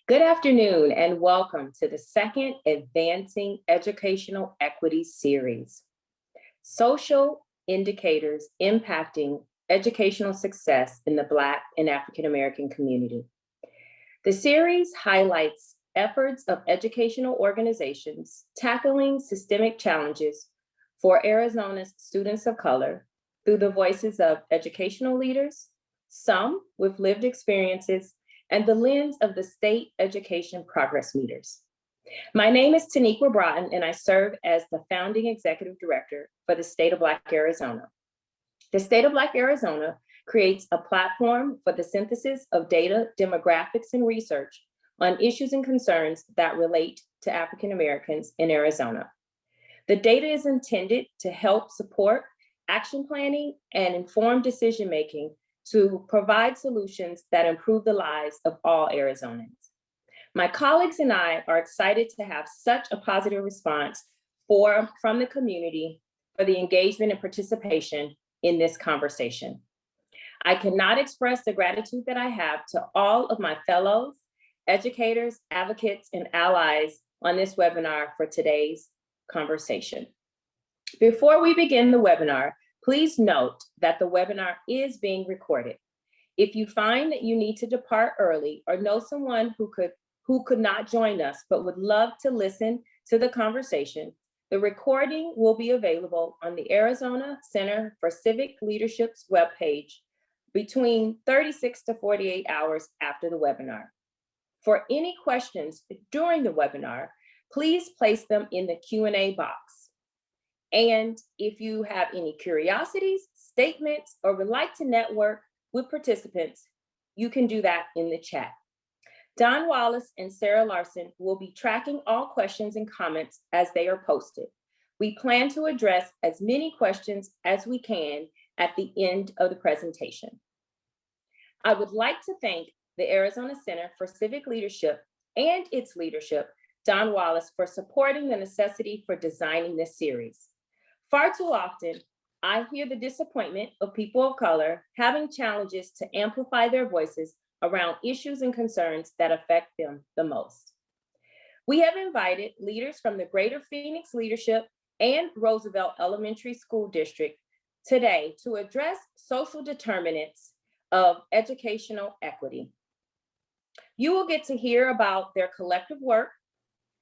Good afternoon and welcome to the second Advancing Educational Equity series, Social Indicators Impacting Educational Success in the Black and African American Community. The series highlights efforts of educational organizations tackling systemic challenges for Arizona's students of color through the voices of educational leaders, some with lived experiences, and the lens of the state education progress meters. My name is Teniqua Broughton, and I serve as the founding executive director for the State of Black Arizona. The State of Black Arizona creates a platform for the synthesis of data, demographics, and research on issues and concerns that relate to African Americans in Arizona. The data is intended to help support action planning and informed decision-making to provide solutions that improve the lives of all Arizonans. My colleagues and I are excited to have such a positive response from the community for the engagement and participation in this conversation. I cannot express the gratitude that I have to all of my fellows, educators, advocates, and allies on this webinar for today's conversation. Before we begin the webinar, please note that the webinar is being recorded. If you find that you need to depart early or know someone who could not join us but would love to listen to the conversation, the recording will be available on the Arizona Center for Civic Leadership's webpage between 36 to 48 hours after the webinar. For any questions during the webinar, please place them in the Q&A box. And if you have any curiosities, statements, or would like to network with participants, you can do that in the chat. Don Wallace and Sarah Larson will be tracking all questions and comments as they are posted. We plan to address as many questions as we can at the end of the presentation. I would like to thank the Arizona Center for Civic Leadership and its leadership, Don Wallace, for supporting the necessity for designing this series. Far too often, I hear the disappointment of people of color having challenges to amplify their voices around issues and concerns that affect them the most. We have invited leaders from the Greater Phoenix Leadership and Roosevelt Elementary School District today to address social determinants of educational equity. You will get to hear about their collective work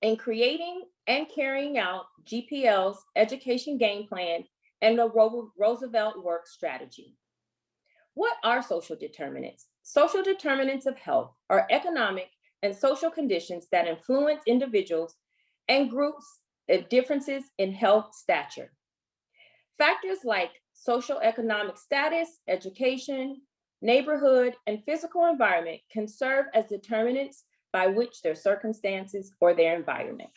in creating and carrying out GPL's education game plan and the Roosevelt work strategy. What are social determinants? Social determinants of health are economic and social conditions that influence individuals and groups of differences in health stature. Factors like social economic status, education, neighborhood, and physical environment can serve as determinants by which their circumstances or their environment.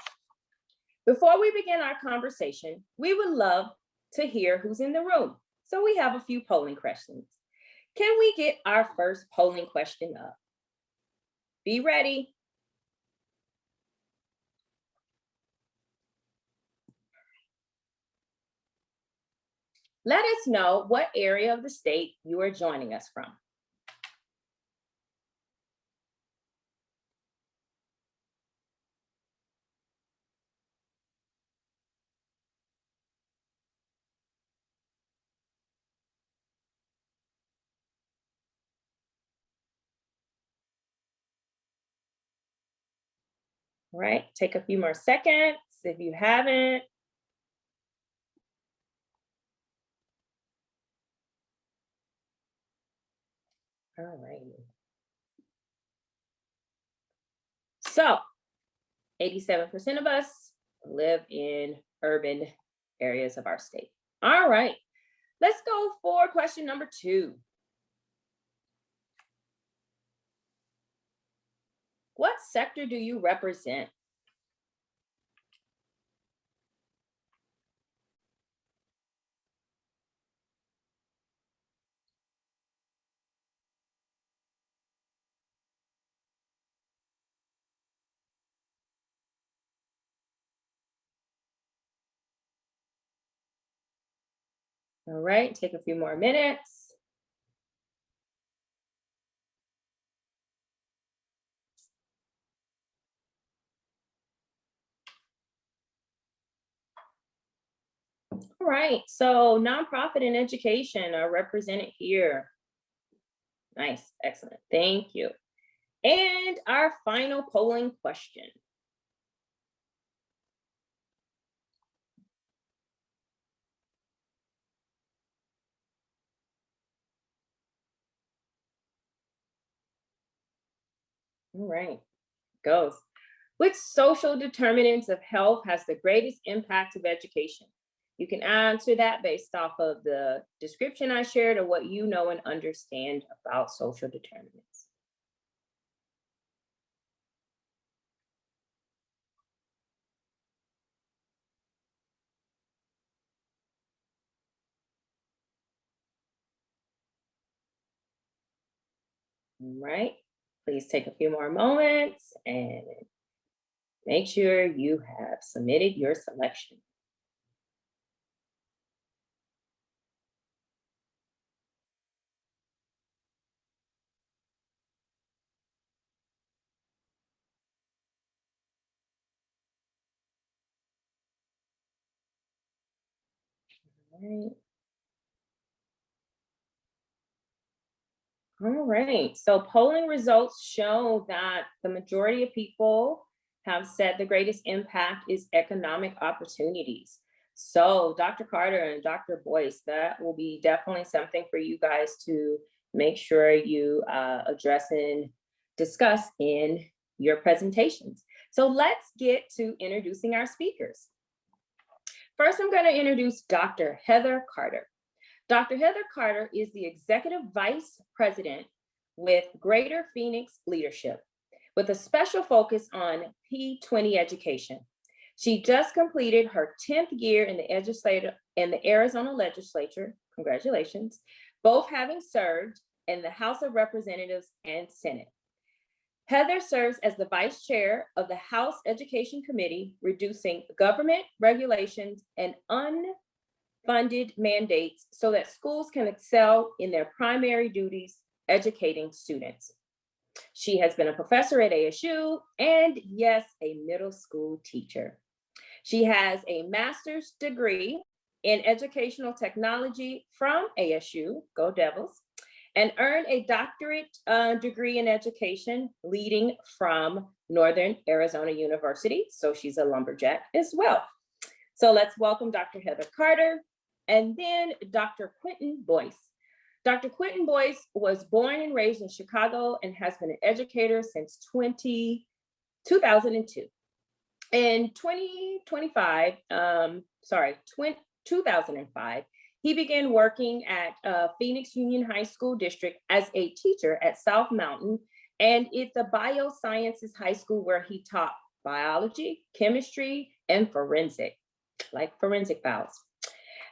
Before we begin our conversation, we would love to hear who's in the room. So we have a few polling questions. Can we get our first polling question up? Be ready. Let us know what area of the state you are joining us from. All right, take a few more seconds if you haven't. All right. So 87% of us live in urban areas of our state. All right, let's go for question number 2. What sector do you represent? All right, take a few more minutes. All right, so nonprofit and education are represented here. Nice, excellent, thank you. And our final polling question. All right, goes. Which social determinants of health has the greatest impact of education? You can answer that based off of the description I shared or what you know and understand about social determinants. All right, please take a few more moments and make sure you have submitted your selection. All right. All right, so polling results show that the majority of people have said the greatest impact is economic opportunities. So Dr. Carter and Dr. Boyce, that will be definitely something for you guys to make sure you address and discuss in your presentations. So let's get to introducing our speakers. First, I'm going to introduce Dr. Heather Carter. Dr. Heather Carter is the Executive Vice President with Greater Phoenix Leadership, with a special focus on P20 education. She just completed her 10th year in the Arizona legislature, congratulations, both having served in the House of Representatives and Senate. Heather serves as the Vice Chair of the House Education Committee, reducing government regulations and funded mandates so that schools can excel in their primary duties, educating students. She has been a professor at ASU and, yes, a middle school teacher. She has a master's degree in educational technology from ASU, go Devils, and earned a doctorate degree in education leading from Northern Arizona University. So she's a lumberjack as well. So let's welcome Dr. Heather Carter. And then Dr. Quintin Boyce. Dr. Quintin Boyce was born and raised in Chicago and has been an educator since 2002. In 2005, he began working at Phoenix Union High School District as a teacher at South Mountain and at the Biosciences High School, where he taught biology, chemistry, and forensic files.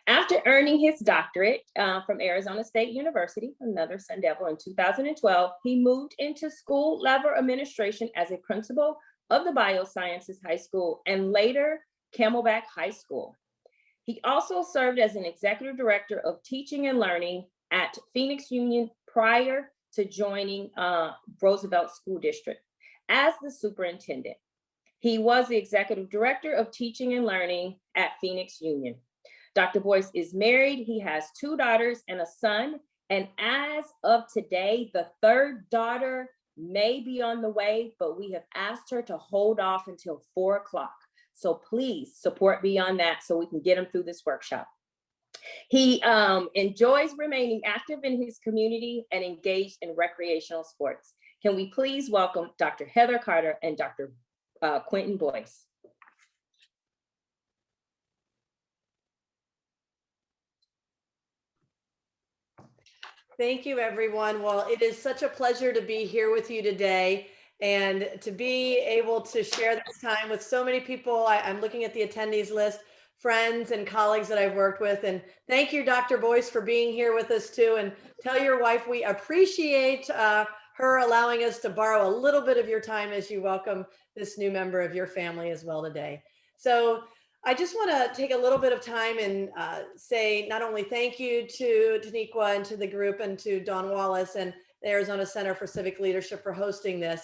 After earning his doctorate from Arizona State University, another Sun Devil, in 2012, he moved into school level administration as a principal of the Biosciences High School and later Camelback High School. He also served as an executive director of teaching and learning at Phoenix Union prior to joining Roosevelt School District as the superintendent. He was the executive director of teaching and learning at Phoenix Union. Dr. Boyce is married. He has 2 daughters and a son. And as of today, the 3rd daughter may be on the way, but we have asked her to hold off until 4 o'clock. So please support beyond that so we can get him through this workshop. He enjoys remaining active in his community and engaged in recreational sports. Can we please welcome Dr. Heather Carter and Dr. Quintin Boyce. Thank you, everyone. Well, it is such a pleasure to be here with you today and to be able to share this time with so many people. I'm looking at the attendees list, friends and colleagues that I've worked with. And thank you, Dr. Boyce, for being here with us too. And tell your wife we appreciate her allowing us to borrow a little bit of your time as you welcome this new member of your family as well today. So I just want to take a little bit of time and say not only thank you to Teniqua and to the group and to Dawn Wallace and the Arizona Center for Civic Leadership for hosting this,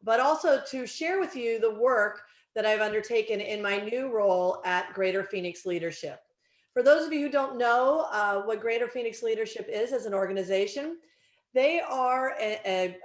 but also to share with you the work that I've undertaken in my new role at Greater Phoenix Leadership. For those of you who don't know what Greater Phoenix Leadership is as an organization, they are an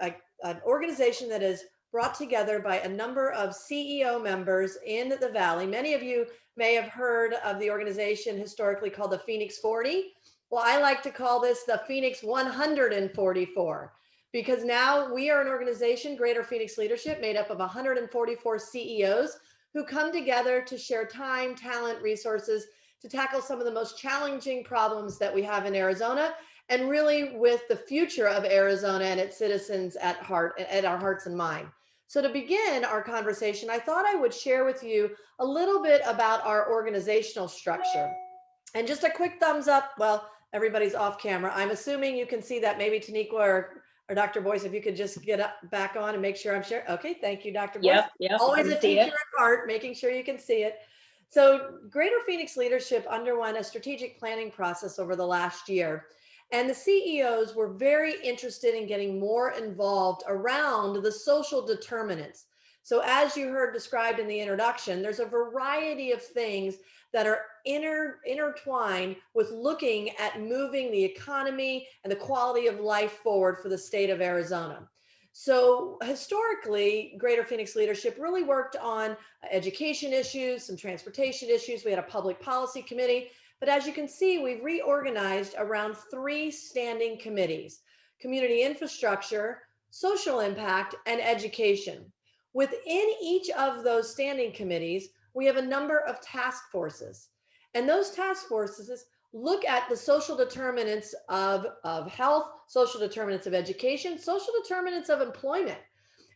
organization that is brought together by a number of CEO members in the Valley. Many of you may have heard of the organization historically called the Phoenix 40. Well, I like to call this the Phoenix 144, because now we are an organization, Greater Phoenix Leadership, made up of 144 CEOs who come together to share time, talent, resources to tackle some of the most challenging problems that we have in Arizona, and really with the future of Arizona and its citizens at heart, at our hearts and mind. So to begin our conversation, I thought I would share with you a little bit about our organizational structure. And just a quick thumbs up. Well, everybody's off camera. I'm assuming you can see that. Maybe Teniqua or Dr. Boyce, if you could just get back on and make sure I'm sharing. Okay, thank you, Dr. Boyce. Yep, Always a teacher at heart, making sure you can see it. So Greater Phoenix Leadership underwent a strategic planning process over the last year. And the CEOs were very interested in getting more involved around the social determinants. So as you heard described in the introduction, there's a variety of things that are intertwined with looking at moving the economy and the quality of life forward for the state of Arizona. So historically, Greater Phoenix Leadership really worked on education issues, some transportation issues. We had a public policy committee. But as you can see, we've reorganized around 3 standing committees: community infrastructure, social impact, and education. Within each of those standing committees, we have a number of task forces. And those task forces look at the social determinants of health, social determinants of education, social determinants of employment,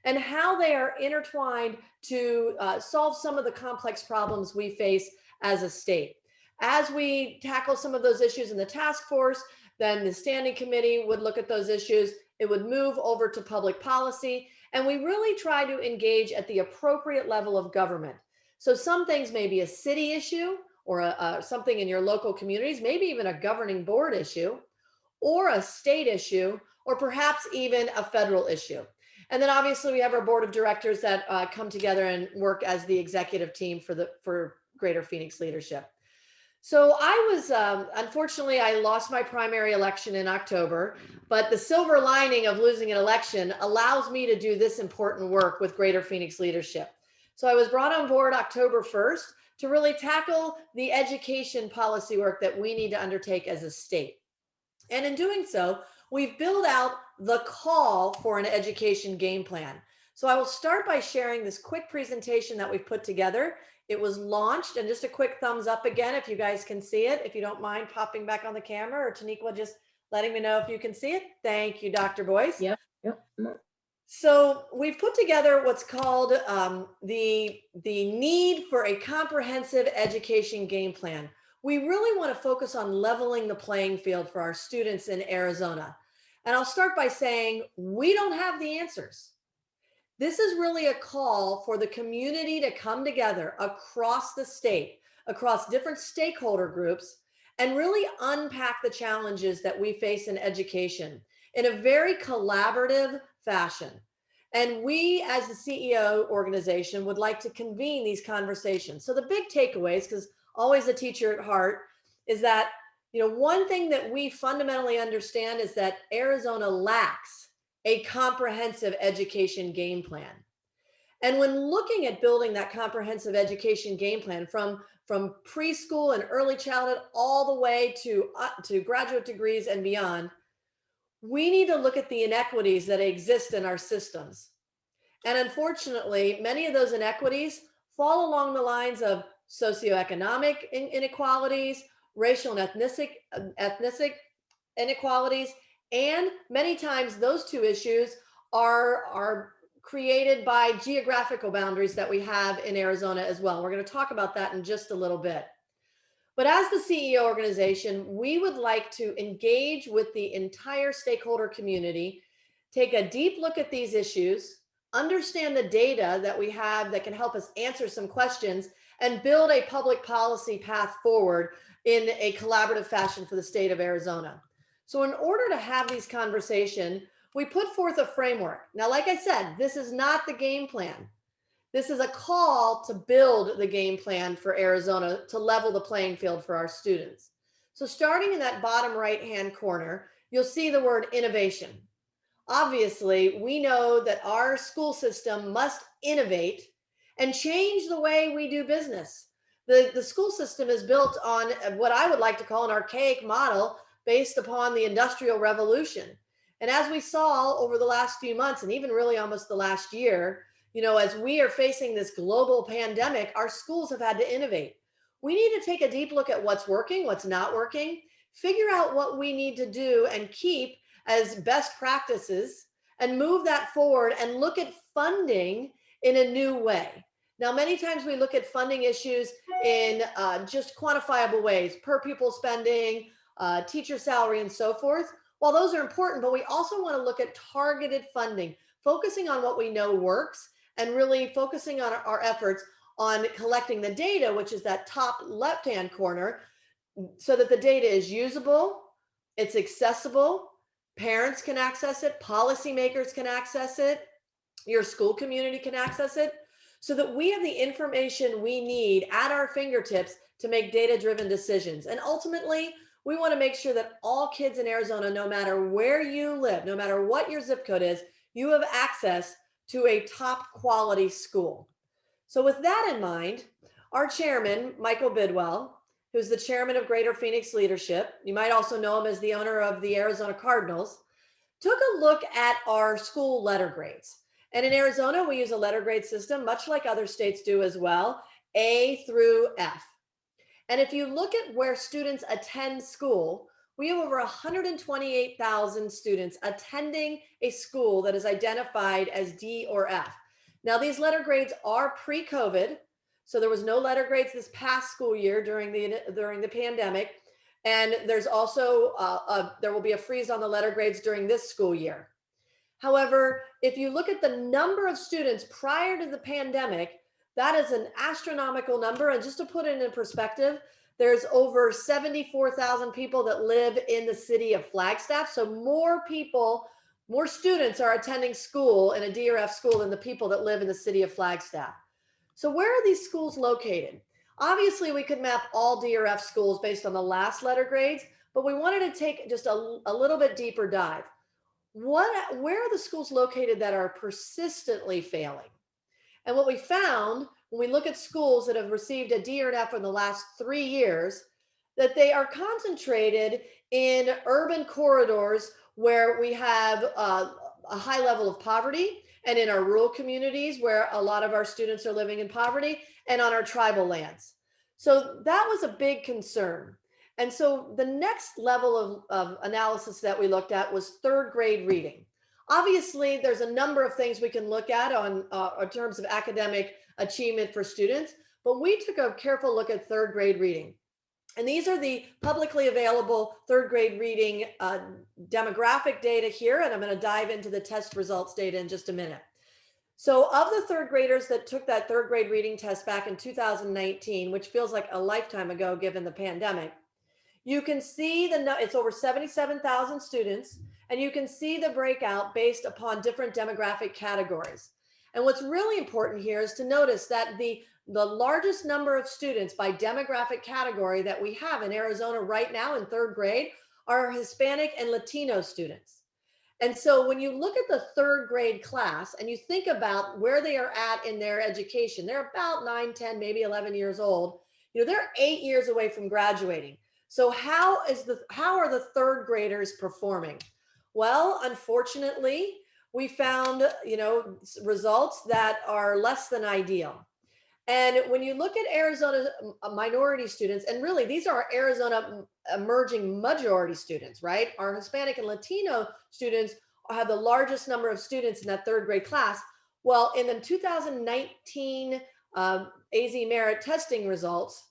and how they are intertwined to solve some of the complex problems we face as a state. As we tackle some of those issues in the task force, then the standing committee would look at those issues. It would move over to public policy. And we really try to engage at the appropriate level of government. So some things may be a city issue or something in your local communities, maybe even a governing board issue or a state issue, or perhaps even a federal issue. And then obviously we have our board of directors that come together and work as the executive team for Greater Phoenix Leadership. So I was, unfortunately, I lost my primary election in October, but the silver lining of losing an election allows me to do this important work with Greater Phoenix Leadership. So I was brought on board October 1st to really tackle the education policy work that we need to undertake as a state. And in doing so, we've built out the call for an education game plan. So I will start by sharing this quick presentation that we've put together. It was launched, and just a quick thumbs up again if you guys can see it. If you don't mind popping back on the camera, or Teniqua just letting me know if you can see it. Thank you, Dr. Boyce. Yep. So we've put together what's called the need for a comprehensive education game plan. We really want to focus on leveling the playing field for our students in Arizona. And I'll start by saying we don't have the answers. This is really a call for the community to come together across the state, across different stakeholder groups, and really unpack the challenges that we face in education in a very collaborative fashion. And we, as the CEO organization, would like to convene these conversations. So the big takeaways, because always a teacher at heart, is that, one thing that we fundamentally understand is that Arizona lacks a comprehensive education game plan. And when looking at building that comprehensive education game plan from preschool and early childhood all the way to graduate degrees and beyond, we need to look at the inequities that exist in our systems. And unfortunately, many of those inequities fall along the lines of socioeconomic inequalities, racial and ethnic inequalities, and many times those two issues are created by geographical boundaries that we have in Arizona as well. We're going to talk about that in just a little bit. But as the CEO organization, we would like to engage with the entire stakeholder community, take a deep look at these issues, understand the data that we have that can help us answer some questions, and build a public policy path forward in a collaborative fashion for the state of Arizona. So in order to have these conversations, we put forth a framework. Now, like I said, this is not the game plan. This is a call to build the game plan for Arizona to level the playing field for our students. So starting in that bottom right-hand corner, you'll see the word innovation. Obviously, we know that our school system must innovate and change the way we do business. The school system is built on what I would like to call an archaic model based upon the Industrial Revolution. And as we saw over the last few months, and even really almost the last year, as we are facing this global pandemic, our schools have had to innovate. We need to take a deep look at what's working, what's not working, figure out what we need to do and keep as best practices and move that forward and look at funding in a new way. Now, many times we look at funding issues in just quantifiable ways, per pupil spending, teacher salary, and so forth. While those are important, but we also want to look at targeted funding, focusing on what we know works and really focusing on our efforts on collecting the data, which is that top left-hand corner, so that the data is usable, it's accessible, parents can access it, policymakers can access it, your school community can access it, so that we have the information we need at our fingertips to make data-driven decisions. And ultimately, we want to make sure that all kids in Arizona, no matter where you live, no matter what your zip code is, you have access to a top quality school. So with that in mind, our chairman, Michael Bidwell, who's the chairman of Greater Phoenix Leadership, you might also know him as the owner of the Arizona Cardinals, took a look at our school letter grades. And in Arizona, we use a letter grade system, much like other states do as well, A through F. And if you look at where students attend school, we have over 128,000 students attending a school that is identified as D or F. Now, these letter grades are pre-COVID, so there was no letter grades this past school year during the pandemic. And there's also, there will be a freeze on the letter grades during this school year. However, if you look at the number of students prior to the pandemic, that is an astronomical number. And just to put it in perspective, there's over 74,000 people that live in the city of Flagstaff. So more people, more students are attending school in a D or F school than the people that live in the city of Flagstaff. So where are these schools located? Obviously, we could map all D or F schools based on the last letter grades, but we wanted to take just a little bit deeper dive. Where are the schools located that are persistently failing? And what we found when we look at schools that have received a D or an F in the last 3 years, that they are concentrated in urban corridors where we have a high level of poverty, and in our rural communities where a lot of our students are living in poverty, and on our tribal lands. So that was a big concern. And so the next level of analysis that we looked at was third grade reading. Obviously, there's a number of things we can look at on in terms of academic achievement for students, but we took a careful look at third grade reading. And these are the publicly available third grade reading demographic data here, and I'm going to dive into the test results data in just a minute. So of the third graders that took that third grade reading test back in 2019, which feels like a lifetime ago given the pandemic, you can see it's over 77,000 students, and you can see the breakout based upon different demographic categories. And what's really important here is to notice that the largest number of students by demographic category that we have in Arizona right now in third grade are Hispanic and Latino students. And so when you look at the third grade class and you think about where they are at in their education, they're about 9, 10, maybe 11 years old. They're 8 years away from graduating. So how are the third graders performing? Well, unfortunately, we found, results that are less than ideal. And when you look at Arizona minority students, and really these are Arizona emerging majority students, right? Our Hispanic and Latino students have the largest number of students in that third grade class. Well, in the 2019 AZ Merit testing results,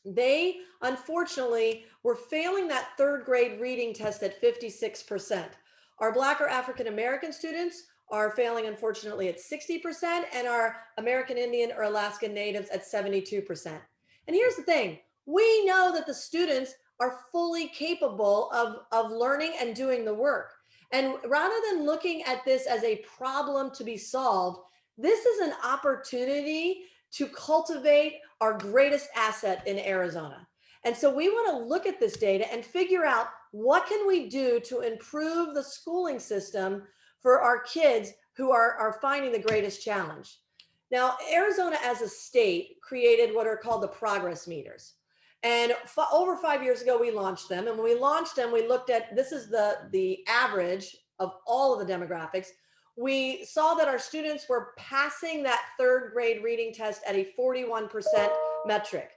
they unfortunately were failing that third grade reading test at 56%. Our Black or African American students are failing, unfortunately, at 60%, and our American Indian or Alaskan Natives at 72%. And here's the thing, we know that the students are fully capable of learning and doing the work. And rather than looking at this as a problem to be solved, This is an opportunity to cultivate our greatest asset in Arizona. And so we want to look at this data and figure out what can we do to improve the schooling system for our kids who are finding the greatest challenge. Now, Arizona as a state created what are called the progress meters. And over 5 years ago, we launched them. And when we launched them, we looked at, this is the average of all of the demographics. We saw that our students were passing that third grade reading test at a 41% metric.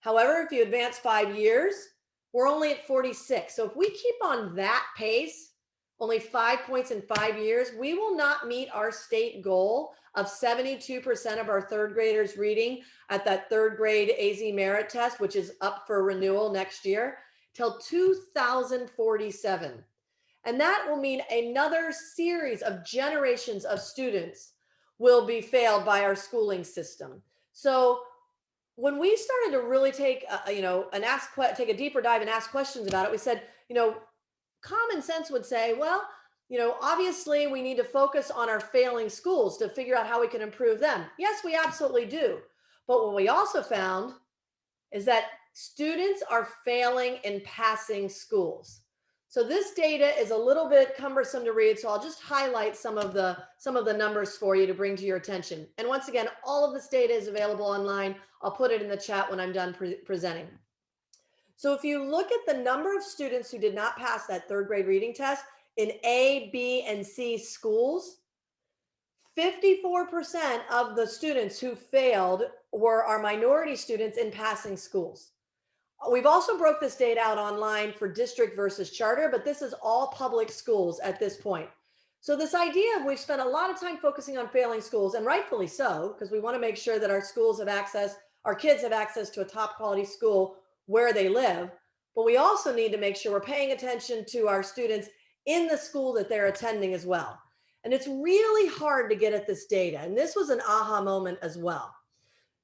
However, if you advance 5 years, we're only at 46. So if we keep on that pace, only 5 points in 5 years, we will not meet our state goal of 72% of our third graders reading at that third grade AZ merit test, which is up for renewal next year, till 2047. And that will mean another series of generations of students will be failed by our schooling system. So when we started to really take, take a deeper dive and ask questions about it, we said, common sense would say, well, obviously we need to focus on our failing schools to figure out how we can improve them. Yes, we absolutely do. But what we also found is that students are failing in passing schools. So this data is a little bit cumbersome to read, so I'll just highlight some of the numbers for you to bring to your attention. And once again, all of this data is available online. I'll put it in the chat when I'm done presenting. So if you look at the number of students who did not pass that third grade reading test in A, B, and C schools, 54% of the students who failed were our minority students in passing schools. We've also broke this data out online for district versus charter, but this is all public schools at this point. So this idea of we've spent a lot of time focusing on failing schools, and rightfully so, because we want to make sure that our schools have access, our kids have access to a top quality school where they live, but we also need to make sure we're paying attention to our students in the school that they're attending as well. And it's really hard to get at this data. And this was an aha moment as well.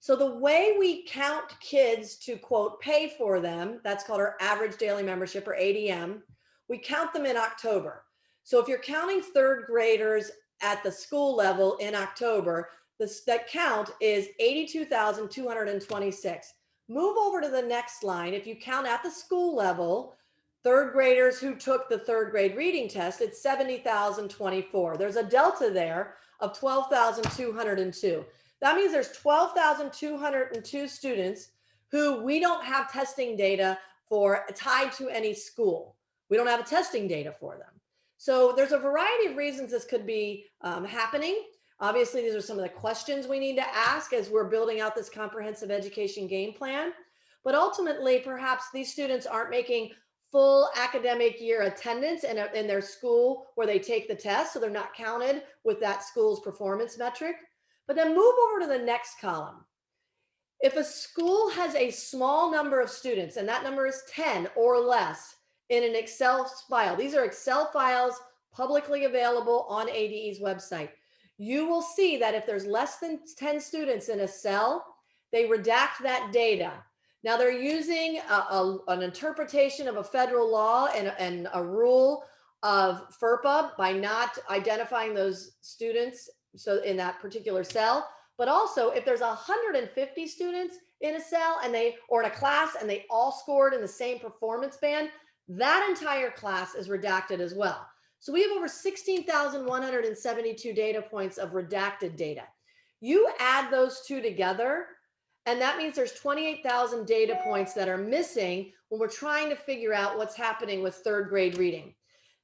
So the way we count kids to, quote, pay for them, that's called our average daily membership, or ADM, we count them in October. So if you're counting third graders at the school level in October, that count is 82,226. Move over to the next line. If you count at the school level, third graders who took the third grade reading test, it's 70,024. There's a delta there of 12,202. That means there's 12,202 students who we don't have testing data for tied to any school. We don't have a testing data for them. So there's a variety of reasons this could be happening. Obviously, these are some of the questions we need to ask as we're building out this comprehensive education game plan. But ultimately, perhaps these students aren't making full academic year attendance in their school where they take the test, so they're not counted with that school's performance metric. But then move over to the next column. If a school has a small number of students, and that number is 10 or less, in an Excel file, these are Excel files publicly available on ADE's website, you will see that if there's less than 10 students in a cell, they redact that data. Now they're using an interpretation of a federal law and a rule of FERPA by not identifying those students so in that particular cell. But also if there's 150 students in a cell or in a class and they all scored in the same performance band, that entire class is redacted as well. So we have over 16,172 data points of redacted data. You add those two together, and that means there's 28,000 data points that are missing when we're trying to figure out what's happening with third grade reading.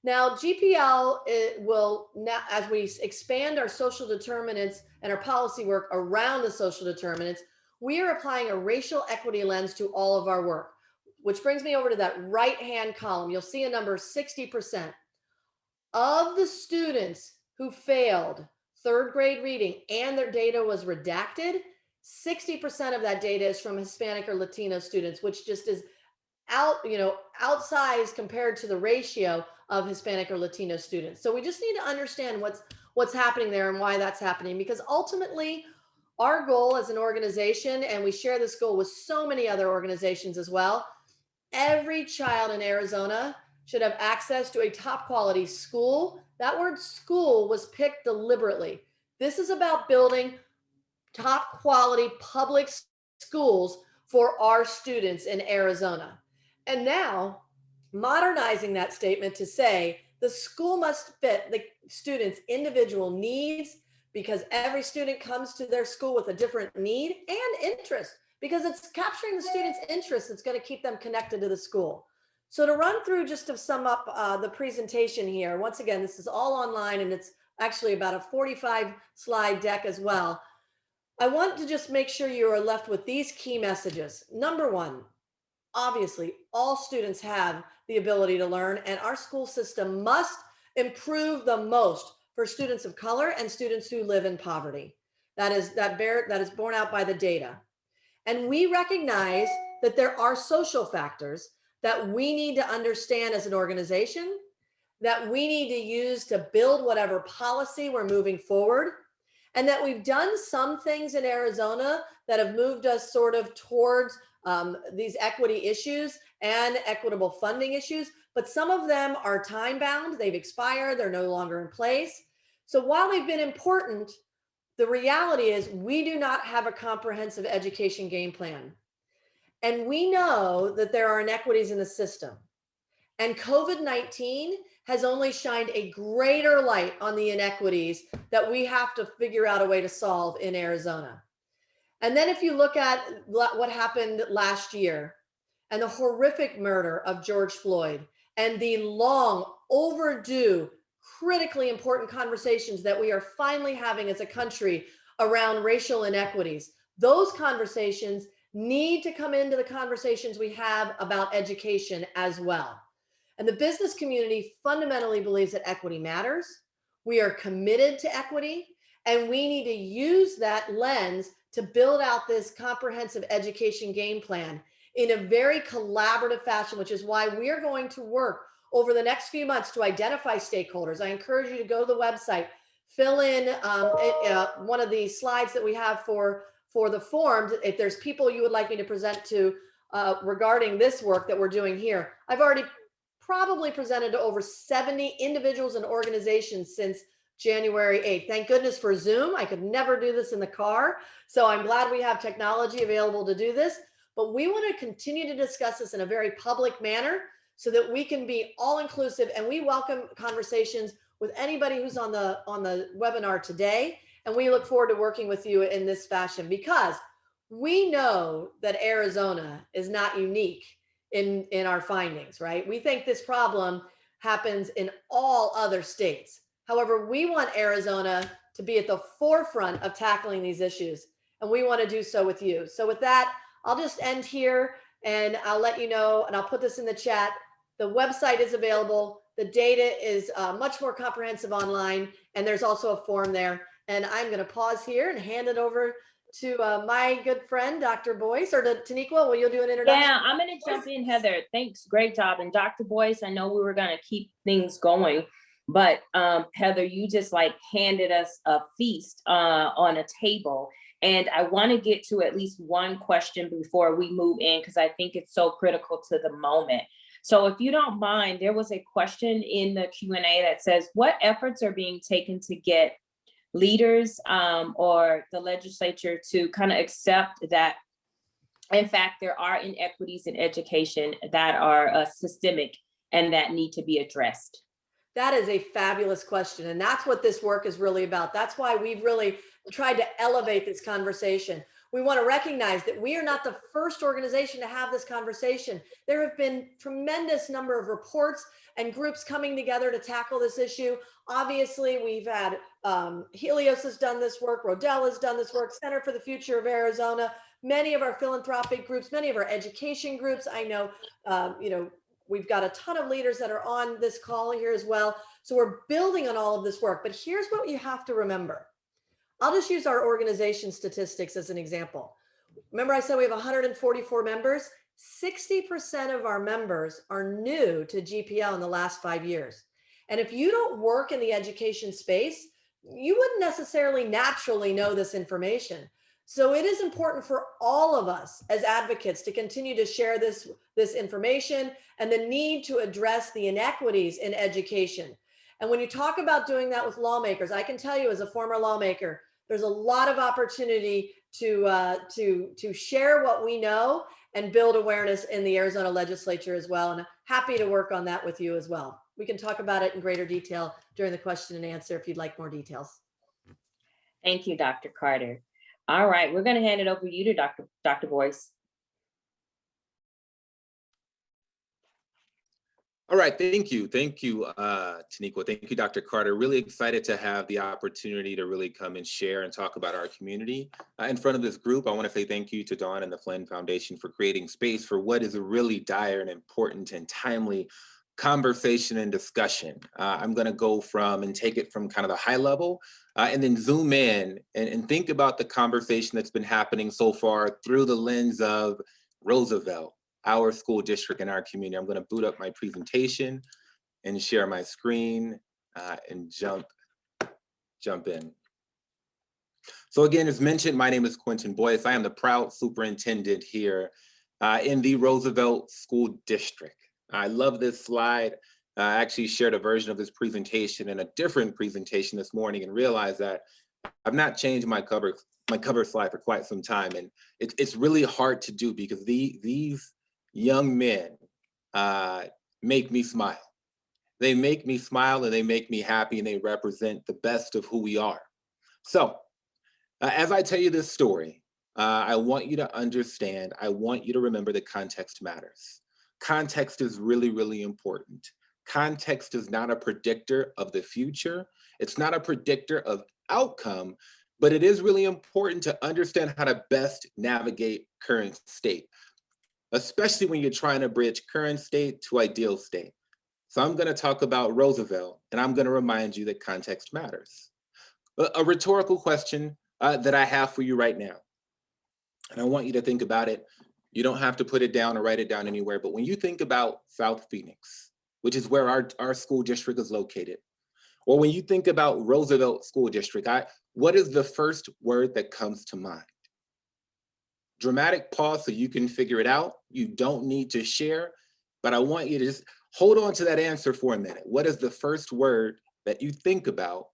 Now, GPL will, now, as we expand our social determinants and our policy work around the social determinants, we are applying a racial equity lens to all of our work, which brings me over to that right-hand column. You'll see a number 60%. Of the students who failed third grade reading and their data was redacted, 60% of that data is from Hispanic or Latino students, which just is outsized compared to the ratio of Hispanic or Latino students. So we just need to understand what's happening there and why that's happening, because ultimately our goal as an organization, and we share this goal with so many other organizations as well, every child in Arizona should have access to a top quality school. That word school was picked deliberately. This is about building top quality public schools for our students in Arizona. And now modernizing that statement to say the school must fit the students' individual needs, because every student comes to their school with a different need and interest, because it's capturing the students' interest that's going to keep them connected to the school. So to run through, just to sum up the presentation here, once again, this is all online and it's actually about a 45 slide deck as well. I want to just make sure you are left with these key messages. Number one, obviously, all students have the ability to learn, and our school system must improve the most for students of color and students who live in poverty. That is borne out by the data. And we recognize that there are social factors that we need to understand as an organization, that we need to use to build whatever policy we're moving forward, and that we've done some things in Arizona that have moved us sort of towards these equity issues and equitable funding issues, but some of them are time bound, they've expired, they're no longer in place. So while they've been important, the reality is we do not have a comprehensive education game plan. And we know that there are inequities in the system. And COVID-19 has only shined a greater light on the inequities that we have to figure out a way to solve in Arizona. And then if you look at what happened last year and the horrific murder of George Floyd and the long overdue, critically important conversations that we are finally having as a country around racial inequities, those conversations need to come into the conversations we have about education as well. And the business community fundamentally believes that equity matters. We are committed to equity, and we need to use that lens to build out this comprehensive education game plan in a very collaborative fashion, which is why we are going to work over the next few months to identify stakeholders. I encourage you to go to the website, fill in one of the slides that we have for the form. If there's people you would like me to present to regarding this work that we're doing here. I've already probably presented to over 70 individuals and organizations since January 8th. Thank goodness for Zoom. I could never do this in the car. So I'm glad we have technology available to do this. But we want to continue to discuss this in a very public manner so that we can be all inclusive, and we welcome conversations with anybody who's on the webinar today. And we look forward to working with you in this fashion, because we know that Arizona is not unique in our findings, right? We think this problem happens in all other states. However, we want Arizona to be at the forefront of tackling these issues, and we want to do so with you. So with that, I'll just end here, and I'll let you know, and I'll put this in the chat. The website is available. The data is much more comprehensive online, and there's also a form there. And I'm going to pause here and hand it over to my good friend, Dr. Boyce, or to Teniqua. Will you do an introduction? Yeah, I'm going to jump in, Heather. Thanks. Great job. And Dr. Boyce, I know we were going to keep things going, but Heather, you just like handed us a feast on a table. And I want to get to at least one question before we move in, because I think it's so critical to the moment. So if you don't mind, there was a question in the Q&A that says, what efforts are being taken to get leaders or the legislature to kind of accept that, in fact, there are inequities in education that are systemic and that need to be addressed? That is a fabulous question. And that's what this work is really about. That's why we've really tried to elevate this conversation. We want to recognize that we are not the first organization to have this conversation. There have been tremendous number of reports and groups coming together to tackle this issue. Obviously, we've had Helios has done this work, Rodell has done this work, Center for the Future of Arizona, many of our philanthropic groups, many of our education groups. I know, we've got a ton of leaders that are on this call here as well. So we're building on all of this work. But here's what you have to remember. I'll just use our organization statistics as an example. Remember I said we have 144 members? 60% of our members are new to GPL in the last 5 years. And if you don't work in the education space, you wouldn't necessarily naturally know this information. So it is important for all of us as advocates to continue to share this information and the need to address the inequities in education. And when you talk about doing that with lawmakers, I can tell you as a former lawmaker, there's a lot of opportunity to share what we know and build awareness in the Arizona legislature as well. And I'm happy to work on that with you as well. We can talk about it in greater detail during the question and answer if you'd like more details. Thank you, Dr. Carter. All right, we're going to hand it over to you to Dr. Boyce. All right, thank you, Teniqua. Thank you, Dr. Carter. Really excited to have the opportunity to really come and share and talk about our community. In front of this group, I want to say thank you to Dawn and the Flinn Foundation for creating space for what is a really dire and important and timely conversation and discussion. I'm going to go from and take it from kind of the high level and then zoom in and think about the conversation that's been happening so far through the lens of Roosevelt, our school district, and our community. I'm going to boot up my presentation and share my screen and jump in. So again, as mentioned, my name is Quintin Boyce. I am the proud superintendent here in the Roosevelt School District. I love this slide. I actually shared a version of this presentation in a different presentation this morning and realized that I've not changed my cover slide for quite some time. And it's really hard to do because these young men make me smile. They make me smile and they make me happy and they represent the best of who we are. So as I tell you this story, I want you to understand, I want you to remember that context matters. Context is really, really important. Context is not a predictor of the future. It's not a predictor of outcome, but it is really important to understand how to best navigate current state, especially when you're trying to bridge current state to ideal state. So I'm going to talk about Roosevelt, and I'm going to remind you that context matters. A rhetorical question that I have for you right now, and I want you to think about it. You don't have to put it down or write it down anywhere, but when you think about South Phoenix, which is where our school district is located, or when you think about Roosevelt School District, what is the first word that comes to mind? Dramatic pause so you can figure it out. You don't need to share, but I want you to just hold on to that answer for a minute. What is the first word that you think about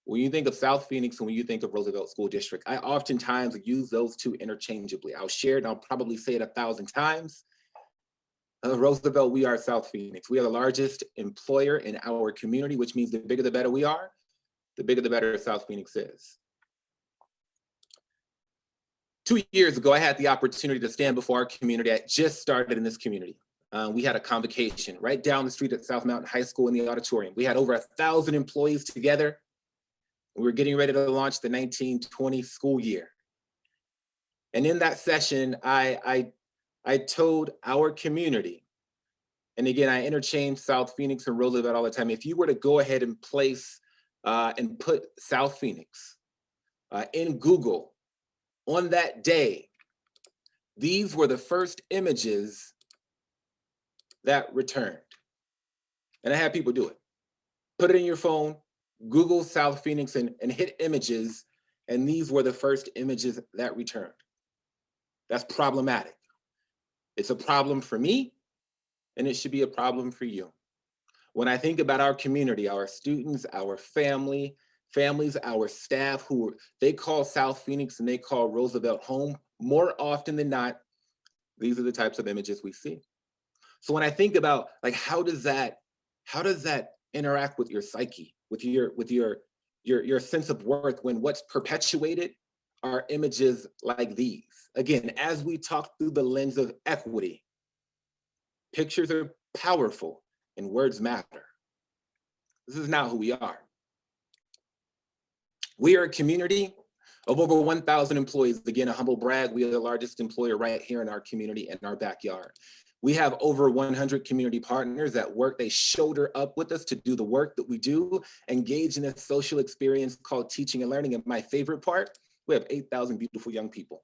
when you think of South Phoenix and when you think of Roosevelt School District? I oftentimes use those two interchangeably. I'll share it and I'll probably say it 1,000 times. Roosevelt, we are South Phoenix. We are the largest employer in our community, which means the bigger the better we are, the bigger the better South Phoenix is. 2 years ago, I had the opportunity to stand before our community. I just started in this community. We had a convocation right down the street at South Mountain High School in the auditorium. We had over 1,000 employees together. We were getting ready to launch the 1920 school year. And in that session, I told our community, and again, I interchange South Phoenix and Roosevelt all the time. If you were to go ahead and place and put South Phoenix in Google on that day, these were the first images that returned. And I had people do it. Put it in your phone, Google South Phoenix and hit images, and these were the first images that returned. That's problematic. It's a problem for me, and it should be a problem for you. When I think about our community, our students, our families, our staff, they call South Phoenix and they call Roosevelt home, more often than not, these are the types of images we see. So when I think about like, how does that interact with your psyche, with your sense of worth when what's perpetuated are images like these? Again, as we talk through the lens of equity, pictures are powerful and words matter. This is not who we are. We are a community of over 1,000 employees. Again, a humble brag, we are the largest employer right here in our community, in our backyard. We have over 100 community partners that work, they shoulder up with us to do the work that we do, engage in a social experience called teaching and learning. And my favorite part, we have 8,000 beautiful young people,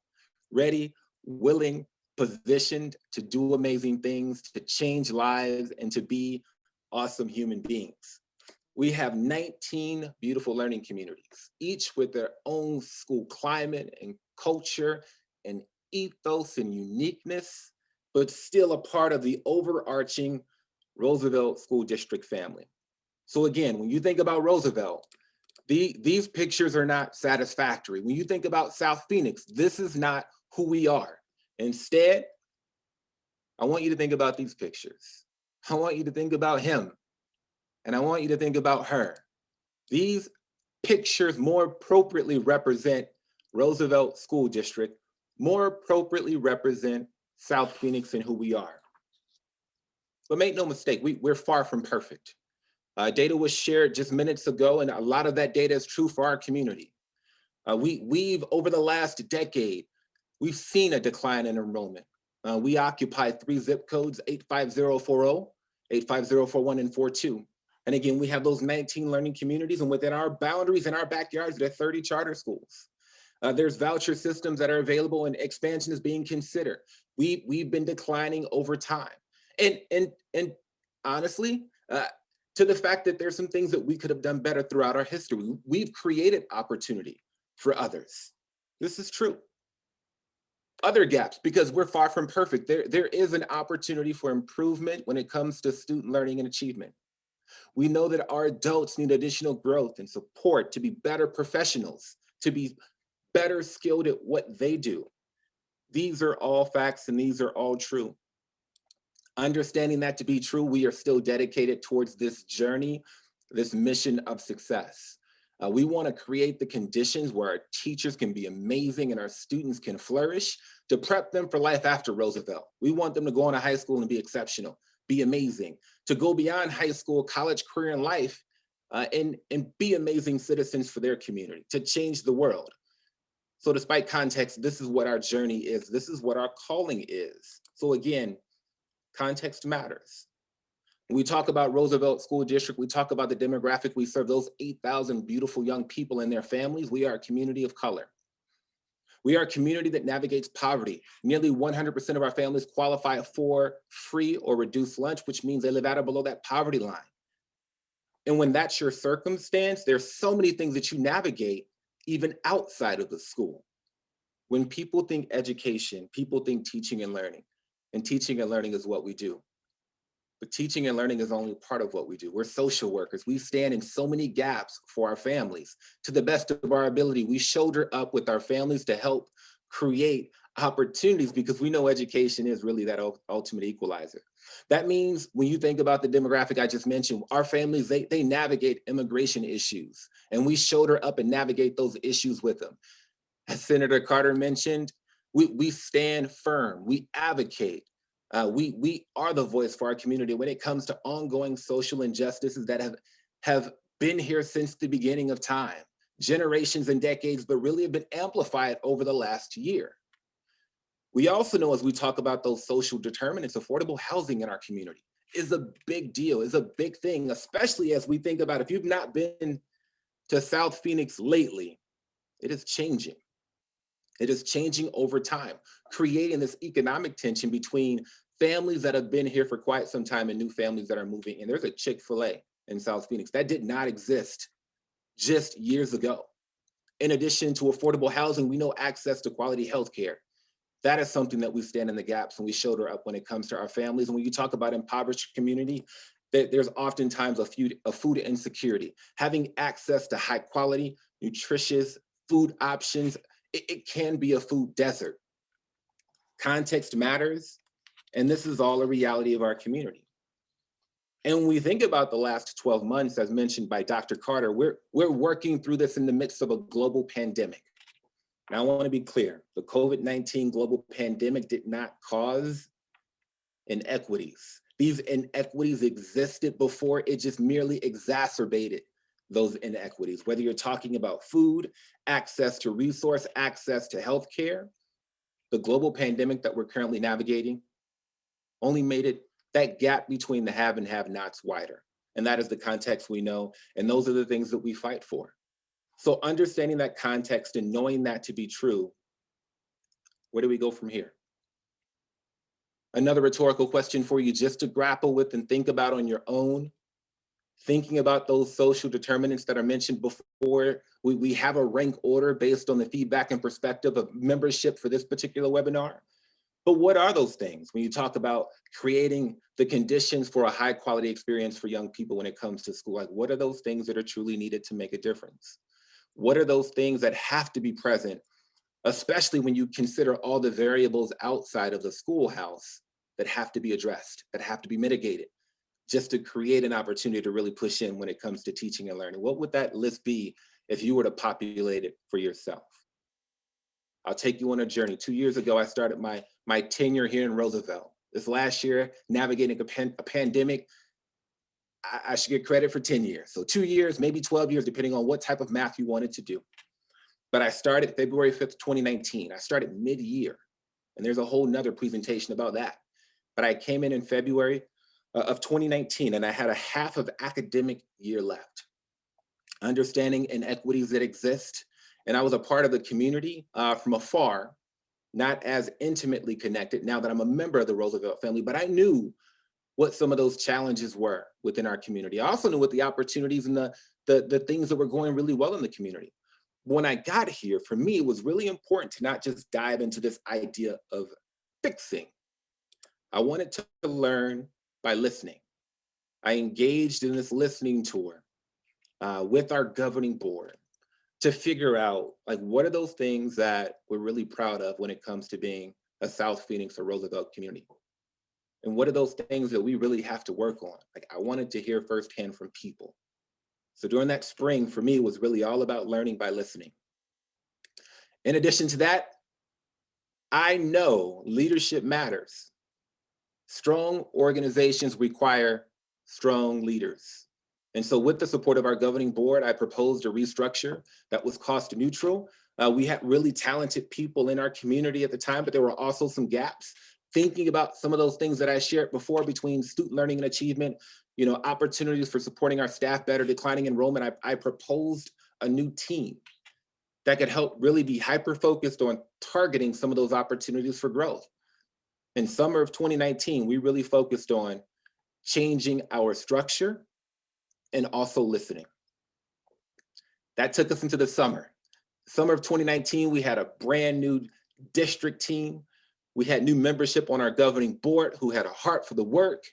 ready, willing, positioned to do amazing things, to change lives, and to be awesome human beings. We have 19 beautiful learning communities, each with their own school climate and culture and ethos and uniqueness, but still a part of the overarching Roosevelt School District family. So again, when you think about Roosevelt, these pictures are not satisfactory. When you think about South Phoenix, this is not who we are. Instead, I want you to think about these pictures. I want you to think about him, and I want you to think about her. These pictures more appropriately represent Roosevelt School District, more appropriately represent South Phoenix and who we are. But make no mistake, we're far from perfect. Data was shared just minutes ago, and a lot of that data is true for our community. We've over the last decade, we've seen a decline in enrollment. We occupy 3 zip codes, 85040, 85041, and 42. And again, we have those 19 learning communities, and within our boundaries, in our backyards, there are 30 charter schools. There's voucher systems that are available, and expansion is being considered. We've been declining over time. And honestly, to the fact that there's some things that we could have done better throughout our history. We've created opportunity for others. This is true. Other gaps, because we're far from perfect. There is an opportunity for improvement when it comes to student learning and achievement. We know that our adults need additional growth and support to be better professionals, to be better skilled at what they do. These are all facts and these are all true. Understanding that to be true, we are still dedicated towards this journey, this mission of success. We want to create the conditions where our teachers can be amazing and our students can flourish to prep them for life after Roosevelt. We want them to go on to high school and be exceptional, be amazing, to go beyond high school, college, career, and life, and be amazing citizens for their community, to change the world. So despite context, this is what our journey is. This is what our calling is. So again, context matters. When we talk about Roosevelt School District, we talk about the demographic we serve, those 8,000 beautiful young people and their families. We are a community of color. We are a community that navigates poverty. Nearly 100% of our families qualify for free or reduced lunch, which means they live at or below that poverty line. And when that's your circumstance, there's so many things that you navigate even outside of the school. When people think education, people think teaching and learning. And teaching and learning is what we do. But teaching and learning is only part of what we do. We're social workers. We stand in so many gaps for our families. To the best of our ability, we shoulder up with our families to help create opportunities because we know education is really that ultimate equalizer. That means when you think about the demographic I just mentioned, our families, they navigate immigration issues, and we shoulder up and navigate those issues with them. As Senator Carter mentioned, we stand firm, we advocate. We are the voice for our community when it comes to ongoing social injustices that have been here since the beginning of time, generations and decades, but really have been amplified over the last year. We also know, as we talk about those social determinants, affordable housing in our community is a big deal, is a big thing, especially as we think about if you've not been to South Phoenix lately, it is changing. It is changing over time, creating this economic tension between families that have been here for quite some time and new families that are moving in. There's a Chick-fil-A in South Phoenix that did not exist just years ago. In addition to affordable housing, we know access to quality healthcare. That is something that we stand in the gaps and we shoulder up when it comes to our families. And when you talk about impoverished community, there's oftentimes a food insecurity. Having access to high quality, nutritious food options, it can be a food desert. Context matters, and this is all a reality of our community. And when we think about the last 12 months, as mentioned by Dr. Carter, we're working through this in the midst of a global pandemic. Now, I want to be clear, the COVID-19 global pandemic did not cause inequities. These inequities existed before, it just merely exacerbated those inequities, whether you're talking about food, access to resource, access to healthcare. The global pandemic that we're currently navigating only made it that gap between the have and have-nots wider. And that is the context we know, and those are the things that we fight for. So understanding that context and knowing that to be true, where do we go from here? Another rhetorical question for you just to grapple with and think about on your own. Thinking about those social determinants that are mentioned before, we have a rank order based on the feedback and perspective of membership for this particular webinar. But what are those things when you talk about creating the conditions for a high quality experience for young people when it comes to school? Like, what are those things that are truly needed to make a difference? What are those things that have to be present, especially when you consider all the variables outside of the schoolhouse that have to be addressed, that have to be mitigated, just to create an opportunity to really push in when it comes to teaching and learning? What would that list be if you were to populate it for yourself? I'll take you on a journey. 2 years ago, I started my tenure here in Roosevelt. This last year, navigating a pandemic, I should get credit for 10 years. So 2 years, maybe 12 years, depending on what type of math you wanted to do. But I started February 5th, 2019. I started mid-year, and there's a whole nother presentation about that. But I came in February of 2019, and I had a half of academic year left. Understanding inequities that exist. And I was a part of the community from afar, not as intimately connected now that I'm a member of the Roosevelt family, but I knew what some of those challenges were within our community. I also knew what the opportunities and the things that were going really well in the community. When I got here, for me, it was really important to not just dive into this idea of fixing. I wanted to learn by listening. I engaged in this listening tour with our governing board to figure out, like, what are those things that we're really proud of when it comes to being a South Phoenix or Roosevelt community? And what are those things that we really have to work on? Like, I wanted to hear firsthand from people. So during that spring, for me, it was really all about learning by listening. In addition to that, I know leadership matters. Strong organizations require strong leaders. And so with the support of our governing board, I proposed a restructure that was cost neutral. We had really talented people in our community at the time, but there were also some gaps. Thinking about some of those things that I shared before between student learning and achievement, opportunities for supporting our staff better, declining enrollment, I proposed a new team that could help really be hyper-focused on targeting some of those opportunities for growth. In summer of 2019, we really focused on changing our structure and also listening. That took us into the summer. Summer of 2019, we had a brand new district team. We had new membership on our governing board who had a heart for the work,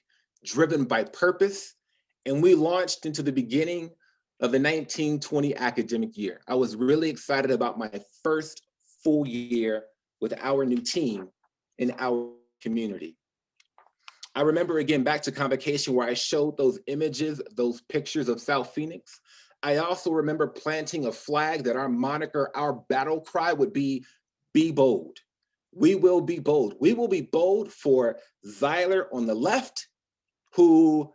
driven by purpose, and we launched into the beginning of the 1920 academic year. I was really excited about my first full year with our new team in our community. I remember, again, back to convocation where I showed those images, those pictures of South Phoenix. I also remember planting a flag that our moniker, our battle cry would be bold. We will be bold. We will be bold for Zyler on the left, who,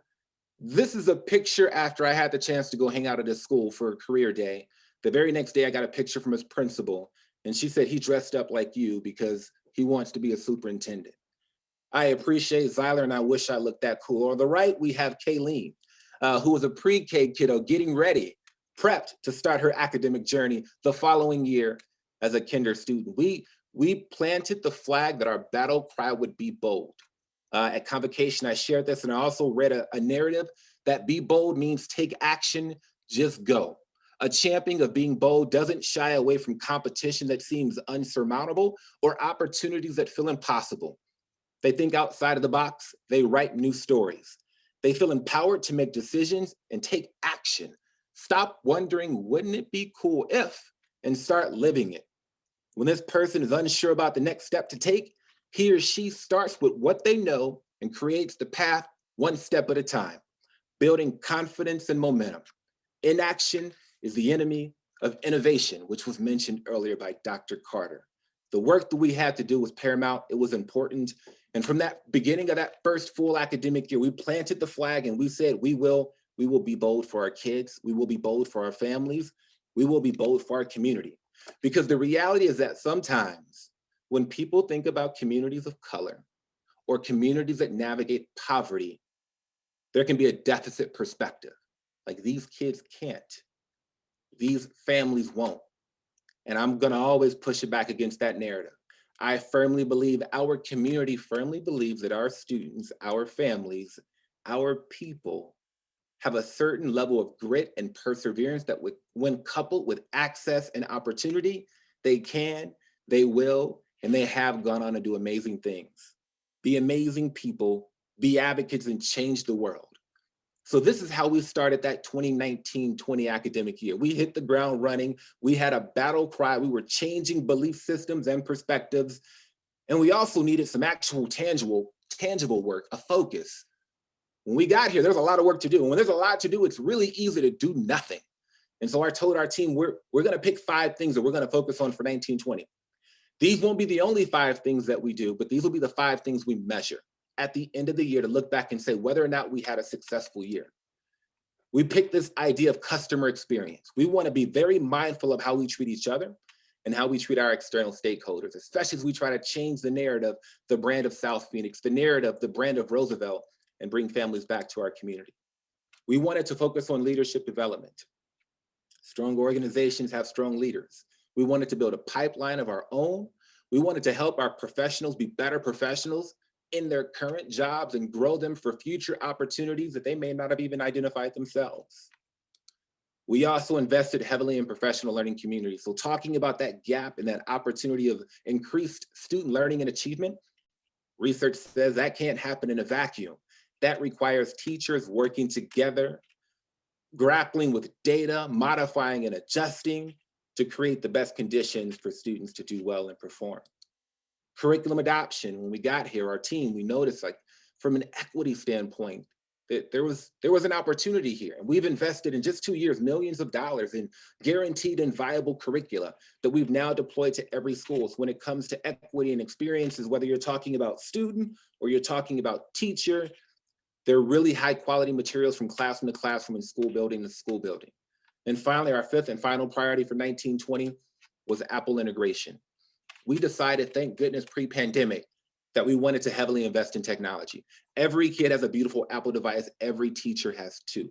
this is a picture after I had the chance to go hang out at his school for a career day. The very next day, I got a picture from his principal, and she said he dressed up like you because he wants to be a superintendent. I appreciate Zyler, and I wish I looked that cool. On the right, we have Kayleen, who was a pre-K kiddo getting ready, prepped to start her academic journey the following year as a kinder student. We planted the flag that our battle cry would be bold. At convocation, I shared this, and I also read a narrative that be bold means take action, just go. A championing of being bold doesn't shy away from competition that seems unsurmountable or opportunities that feel impossible. They think outside of the box, they write new stories. They feel empowered to make decisions and take action. Stop wondering, wouldn't it be cool if, and start living it. When this person is unsure about the next step to take, he or she starts with what they know and creates the path one step at a time, building confidence and momentum. Inaction is the enemy of innovation, which was mentioned earlier by Dr. Carter. The work that we had to do was paramount. It was important. And from that beginning of that first full academic year, we planted the flag and we said, we will be bold for our kids. We will be bold for our families. We will be bold for our community. Because the reality is that sometimes when people think about communities of color or communities that navigate poverty, there can be a deficit perspective. Like, these kids can't, these families won't. And I'm gonna always push it back against that narrative. I firmly believe, our community firmly believes that our students, our families, our people have a certain level of grit and perseverance that when coupled with access and opportunity, they can, they will, and they have gone on to do amazing things, be amazing people, be advocates, and change the world. So this is how we started that 2019-20 academic year. We hit the ground running. We had a battle cry. We were changing belief systems and perspectives. And we also needed some actual tangible work, a focus. When we got here, there's a lot of work to do. And when there's a lot to do, it's really easy to do nothing. And so I told our team, we're gonna pick 5 things that we're gonna focus on for 19-20. These won't be the only 5 things that we do, but these will be the 5 things we measure at the end of the year to look back and say whether or not we had a successful year. We picked this idea of customer experience. We want to be very mindful of how we treat each other and how we treat our external stakeholders, especially as we try to change the narrative, the brand of South Phoenix, the narrative, the brand of Roosevelt, and bring families back to our community. We wanted to focus on leadership development. Strong organizations have strong leaders. We wanted to build a pipeline of our own. We wanted to help our professionals be better professionals in their current jobs and grow them for future opportunities that they may not have even identified themselves. We also invested heavily in professional learning communities. So talking about that gap and that opportunity of increased student learning and achievement, research says that can't happen in a vacuum. That requires teachers working together, grappling with data, modifying and adjusting to create the best conditions for students to do well and perform. Curriculum adoption, when we got here, our team, we noticed like from an equity standpoint, that there was an opportunity here. And we've invested in just 2 years, millions of dollars in guaranteed and viable curricula that we've now deployed to every school. So when it comes to equity and experiences, whether you're talking about student or you're talking about teacher, they're really high quality materials from classroom to classroom and school building to school building. And finally, our 5th and final priority for 19-20 was Apple integration. We decided, thank goodness, pre-pandemic, that we wanted to heavily invest in technology. Every kid has a beautiful Apple device, every teacher has 2.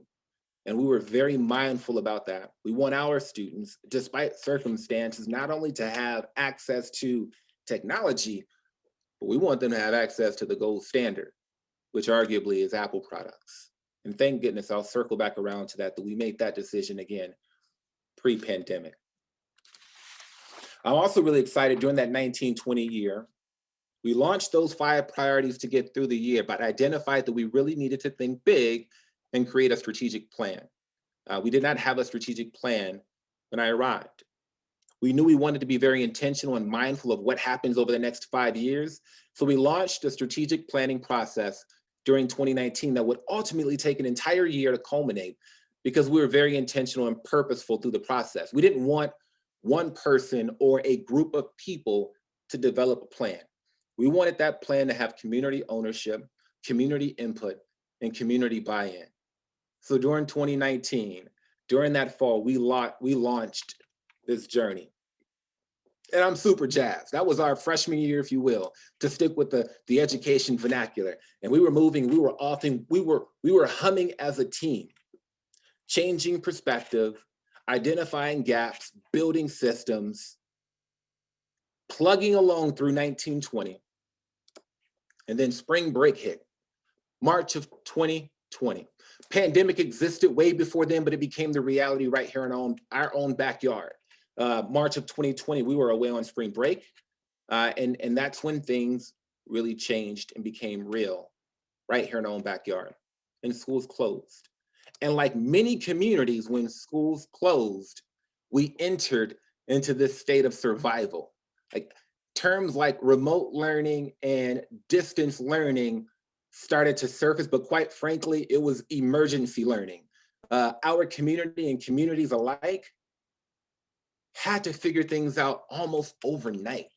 And we were very mindful about that. We want our students, despite circumstances, not only to have access to technology, but we want them to have access to the gold standard, which arguably is Apple products. And thank goodness, I'll circle back around to that we made that decision again, pre-pandemic. I'm also really excited during that 19-20 year, we launched those 5 priorities to get through the year, but identified that we really needed to think big and create a strategic plan. We did not have a strategic plan when I arrived. We knew we wanted to be very intentional and mindful of what happens over the next 5 years. So we launched a strategic planning process during 2019 that would ultimately take an entire year to culminate because we were very intentional and purposeful through the process. We didn't want one person or a group of people to develop a plan. We wanted that plan to have community ownership, community input, and community buy-in. So during 2019, during that fall, we launched this journey. And I'm super jazzed. That was our freshman year, if you will, to stick with the education vernacular. And we were moving, we were humming as a team, changing perspective, identifying gaps, building systems, plugging along through 19-20. And then spring break hit, March of 2020. Pandemic existed way before then, but it became the reality right here in our own backyard. March of 2020, we were away on spring break. And that's when things really changed and became real right here in our own backyard. And schools closed. And like many communities, when schools closed, we entered into this state of survival. Like terms like remote learning and distance learning started to surface, but quite frankly, it was emergency learning. Our community and communities alike had to figure things out almost overnight.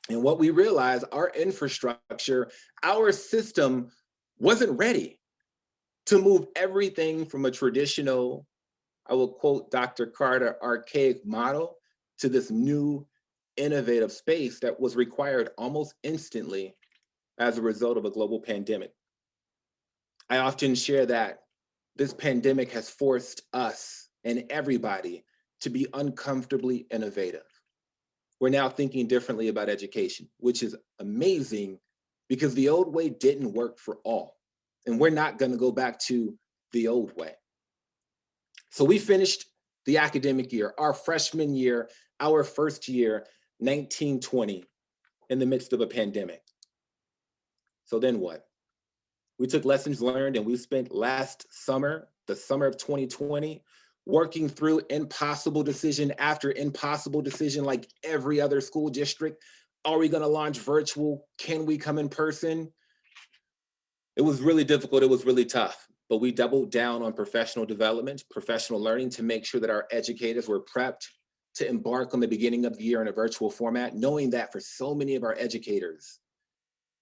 And what we realized, our infrastructure, our system wasn't ready to move everything from a traditional, I will quote Dr. Carter, archaic model to this new innovative space that was required almost instantly as a result of a global pandemic. I often share that this pandemic has forced us and everybody to be uncomfortably innovative. We're now thinking differently about education, which is amazing because the old way didn't work for all. And we're not going to go back to the old way. So we finished the academic year, our freshman year, our first year, 19-20, in the midst of a pandemic. So then what? We took lessons learned and we spent last summer, the summer of 2020, working through impossible decision after impossible decision like every other school district. Are we gonna launch virtual? Can we come in person? It was really difficult, it was really tough, but we doubled down on professional development, professional learning to make sure that our educators were prepped to embark on the beginning of the year in a virtual format, knowing that for so many of our educators,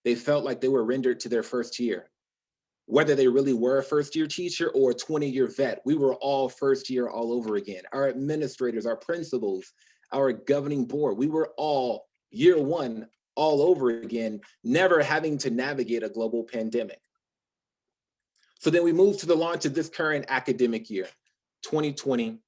they felt like they were rendered to their first year. Whether they really were a first-year teacher or a 20-year vet, we were all first year all over again. Our administrators, our principals, our governing board, we were all year one all over again, never having to navigate a global pandemic. So then we moved to the launch of this current academic year, 2020-21.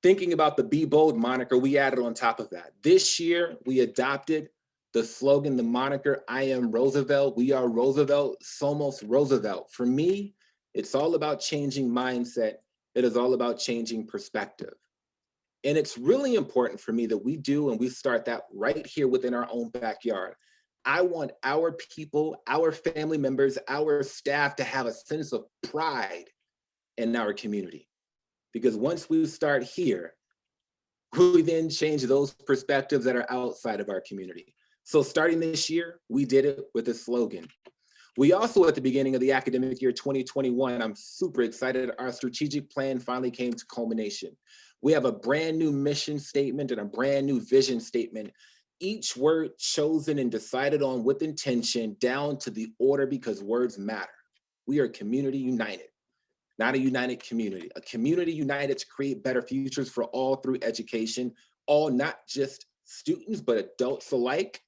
Thinking about the Be Bold moniker, we added on top of that. This year, we adopted the slogan, the moniker, I am Roosevelt, we are Roosevelt, somos Roosevelt. For me, it's all about changing mindset. It is all about changing perspective. And it's really important for me that we do, and we start that right here within our own backyard. I want our people, our family members, our staff to have a sense of pride in our community. Because once we start here, we then change those perspectives that are outside of our community. So starting this year, we did it with a slogan. We also, at the beginning of the academic year 2021, I'm super excited, our strategic plan finally came to culmination. We have a brand new mission statement and a brand new vision statement, each word chosen and decided on with intention down to the order because words matter. We are community united, not a united community, a community united to create better futures for all through education, all not just students, but adults alike.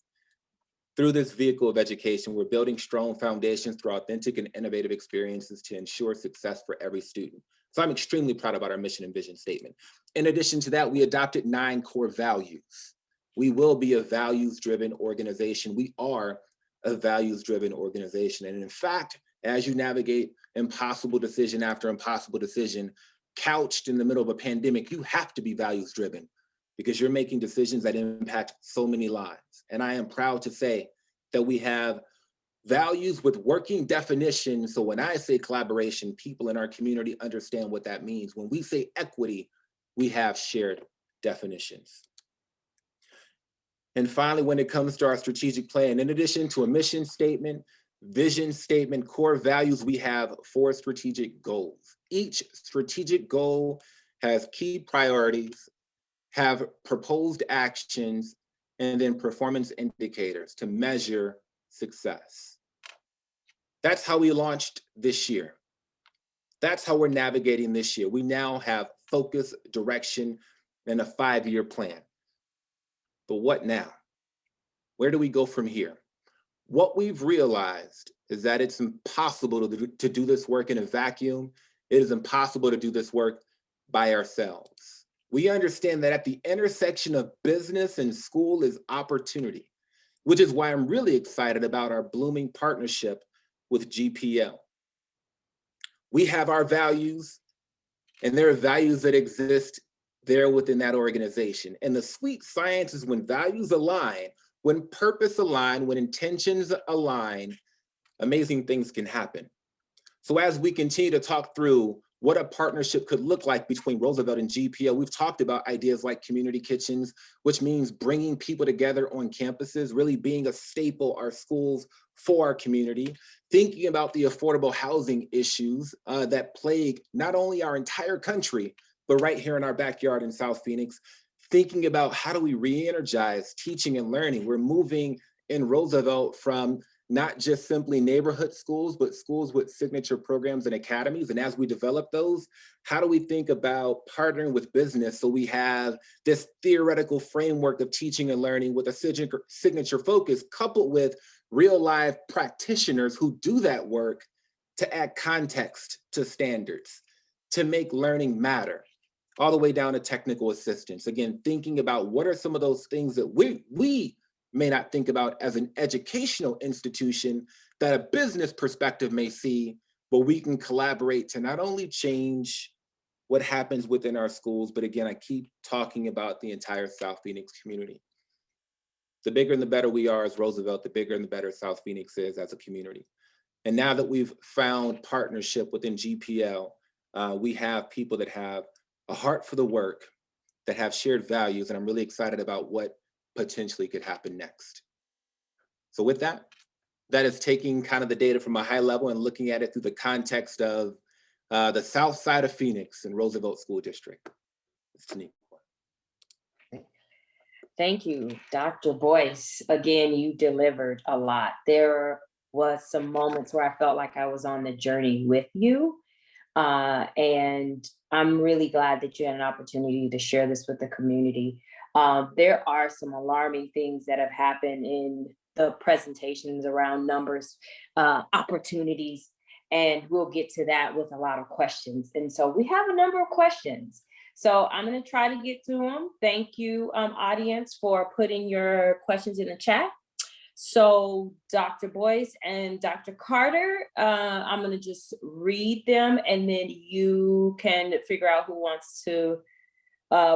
Through this vehicle of education, we're building strong foundations through authentic and innovative experiences to ensure success for every student. So I'm extremely proud about our mission and vision statement. In addition to that, we adopted 9 core values. We will be a values-driven organization. We are a values-driven organization. And in fact, as you navigate impossible decision after impossible decision, couched in the middle of a pandemic, you have to be values-driven because you're making decisions that impact so many lives. And I am proud to say that we have values with working definitions. So when I say collaboration, people in our community understand what that means. When we say equity, we have shared definitions. And finally, when it comes to our strategic plan, in addition to a mission statement, vision statement, core values, we have 4 strategic goals. Each strategic goal has key priorities, have proposed actions, and then performance indicators to measure success. That's how we launched this year. That's how we're navigating this year. We now have focus, direction, and a 5-year plan. But what now? Where do we go from here? What we've realized is that it's impossible to do this work in a vacuum. It is impossible to do this work by ourselves. We understand that at the intersection of business and school is opportunity, which is why I'm really excited about our blooming partnership with GPL. We have our values, and there are values that exist there within that organization. And the sweet science is when values align, when purpose align, when intentions align, amazing things can happen. So as we continue to talk through what a partnership could look like between Roosevelt and GPL, we've talked about ideas like community kitchens, which means bringing people together on campuses, really being a staple, our schools for our community, thinking about the affordable housing issues that plague not only our entire country, but right here in our backyard in South Phoenix, thinking about how do we re-energize teaching and learning. We're moving in Roosevelt from not just simply neighborhood schools, but schools with signature programs and academies. And as we develop those, how do we think about partnering with business so we have this theoretical framework of teaching and learning with a signature focus coupled with real life practitioners who do that work to add context to standards, to make learning matter, all the way down to technical assistance. Again, thinking about what are some of those things that we may not think about as an educational institution that a business perspective may see, but we can collaborate to not only change what happens within our schools. But again, I keep talking about the entire South Phoenix community. The bigger and the better we are as Roosevelt, the bigger and the better South Phoenix is as a community. And now that we've found partnership within GPL, we have people that have a heart for the work, that have shared values, and I'm really excited about what potentially could happen next. So with that, that is taking kind of the data from a high level and looking at it through the context of the south side of Phoenix and Roosevelt School District. It's Teniqua. Thank you, Dr. Boyce. Again, you delivered a lot. There was some moments where I felt like I was on the journey with you. And I'm really glad that you had an opportunity to share this with the community. There are some alarming things that have happened in the presentations around numbers, opportunities, and we'll get to that with a lot of questions. And so we have a number of questions. So I'm going to try to get to them. Thank you, audience, for putting your questions in the chat. So Dr. Boyce and Dr. Carter, I'm going to just read them and then you can figure out who wants to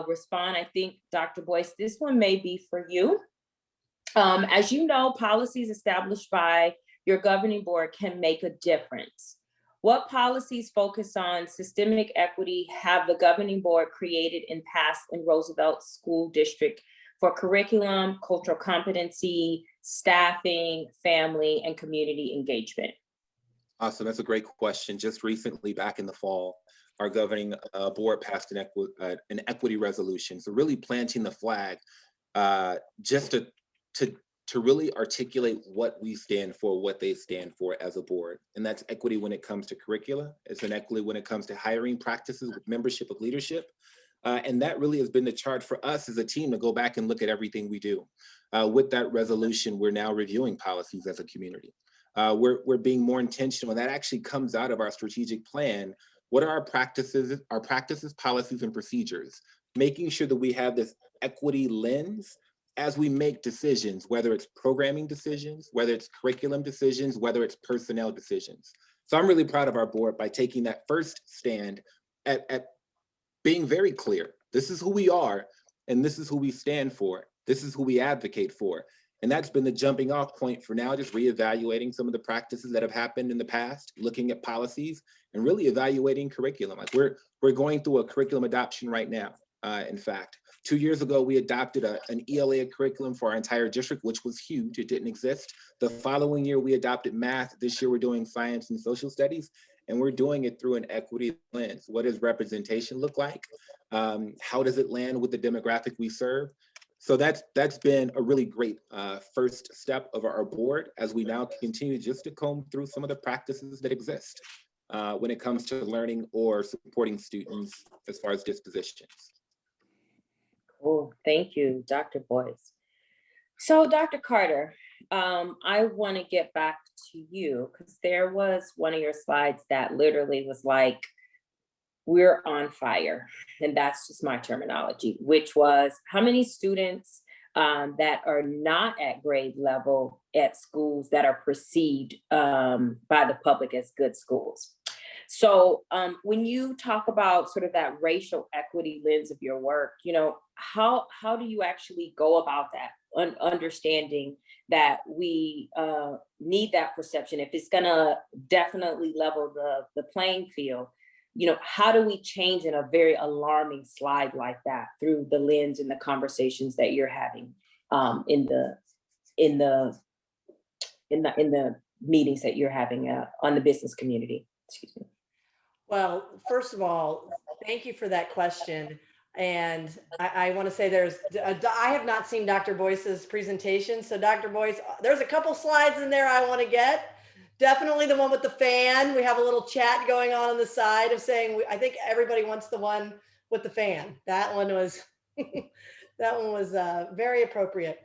respond. I think, Dr. Boyce, this one may be for you. As you know, policies established by your governing board can make a difference. What policies focus on systemic equity have the governing board created and passed in Roosevelt School District for curriculum, cultural competency, staffing, family, and community engagement? Awesome, that's a great question. Just recently, back in the fall, our governing board passed an equity resolution. So really planting the flag just to really articulate what we stand for, what they stand for as a board. And that's equity when it comes to curricula. It's an equity when it comes to hiring practices with membership of leadership. And that really has been the charge for us as a team to go back and look at everything we do. With that resolution, we're now reviewing policies as a community. We're being more intentional, and that actually comes out of our strategic plan. What are our practices, policies, and procedures? Making sure that we have this equity lens as we make decisions, whether it's programming decisions, whether it's curriculum decisions, whether it's personnel decisions. So I'm really proud of our board by taking that first stand at being very clear. This is who we are, and this is who we stand for. This is who we advocate for. And that's been the jumping off point for now, just reevaluating some of the practices that have happened in the past, looking at policies, and really evaluating curriculum. Like we're going through a curriculum adoption right now. In fact, 2 years ago, we adopted an ELA curriculum for our entire district, which was huge. It didn't exist. The following year, we adopted math. This year, we're doing science and social studies, and we're doing it through an equity lens. What does representation look like? How does it land with the demographic we serve? So that's been a really great first step of our board as we now continue just to comb through some of the practices that exist when it comes to learning or supporting students as far as dispositions. Cool, thank you, Dr. Boyce. So Dr. Carter, I want to get back to you because there was one of your slides that literally was like, we're on fire. And that's just my terminology, which was how many students that are not at grade level at schools that are perceived by the public as good schools. So when you talk about sort of that racial equity lens of your work, you know, how do you actually go about that, understanding that we need that perception? If it's gonna definitely level the playing field, you know, how do we change in a very alarming slide like that through the lens and the conversations that you're having in the meetings that you're having on the business community? Excuse me. Well, first of all, thank you for that question. And I want to say I have not seen Dr. Boyce's presentation. So Dr. Boyce, there's a couple slides in there I want to get. Definitely the one with the fan. We have a little chat going on the side of saying, I think everybody wants the one with the fan. That one was, very appropriate.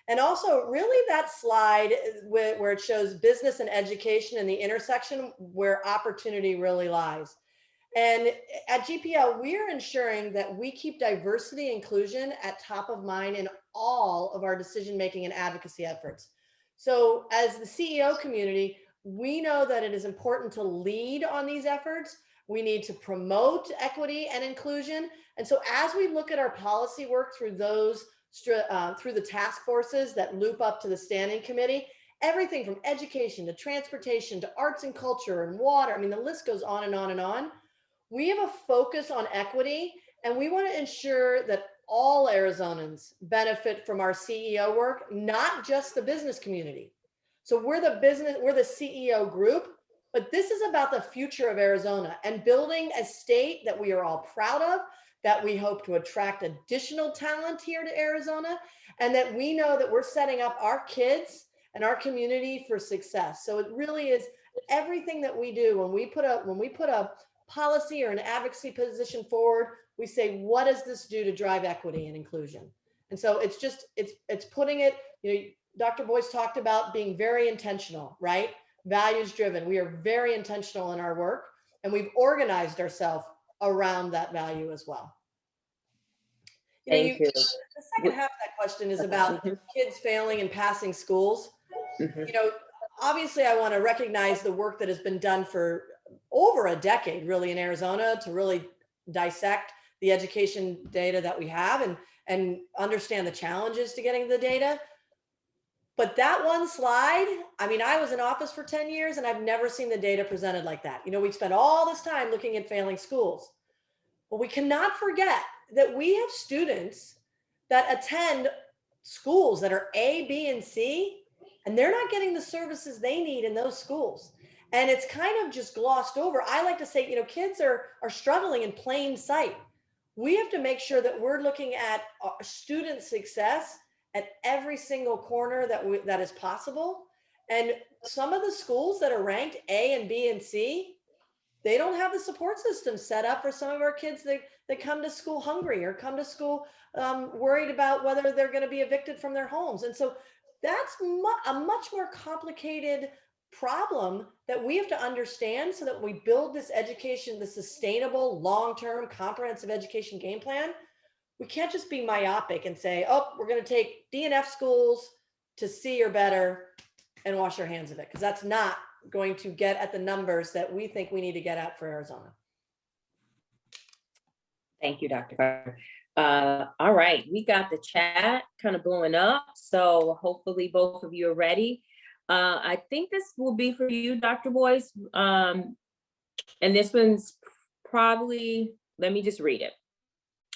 And also really that slide where it shows business and education and the intersection where opportunity really lies. And at GPL, we're ensuring that we keep diversity and inclusion at top of mind in all of our decision-making and advocacy efforts. So as the CEO community, we know that it is important to lead on these efforts, We need to promote equity and inclusion. And so as we look at our policy work through those, through the task forces that loop up to the standing committee, everything from education to transportation to arts and culture and water, I mean, the list goes on and on and on. We have a focus on equity, and we want to ensure that all Arizonans benefit from our CEO work, not just the business community. So we're the CEO group, but this is about the future of Arizona and building a state that we are all proud of, that we hope to attract additional talent here to Arizona, and that we know that we're setting up our kids and our community for success. So it really is everything that we do. When we put a policy or an advocacy position forward, we say, what does this do to drive equity and inclusion? And so it's just, it's putting it, you know, Dr. Boyce talked about being very intentional, right? Values driven. We are very intentional in our work, and we've organized ourselves around that value as well. Thank you. The second half of that question is about kids failing and passing schools. You know, obviously I want to recognize the work that has been done for over a decade, really, in Arizona to really dissect the education data that we have and understand the challenges to getting the data. But that one slide, I mean, I was in office for 10 years and I've never seen the data presented like that. You know, we spent all this time looking at failing schools, but we cannot forget that we have students that attend schools that are A, B, and C, and they're not getting the services they need in those schools. And it's kind of just glossed over. I like to say, you know, kids are struggling in plain sight. We have to make sure that we're looking at student success at every single corner that is possible. And some of the schools that are ranked A and B and C, they don't have the support system set up for some of our kids that come to school hungry or come to school worried about whether they're going to be evicted from their homes. And so that's a much more complicated problem that we have to understand so that we build this education, the sustainable, long-term, comprehensive education game plan. We can't just be myopic and say, oh, we're going to take D and F schools to C or better and wash our hands of it, because that's not going to get at the numbers that we think we need to get at for Arizona. Thank you, Dr. Carter. All right, we got the chat kind of blowing up, so hopefully both of you are ready. I think this will be for you, Dr. Boyce, and this one's probably, let me just read it.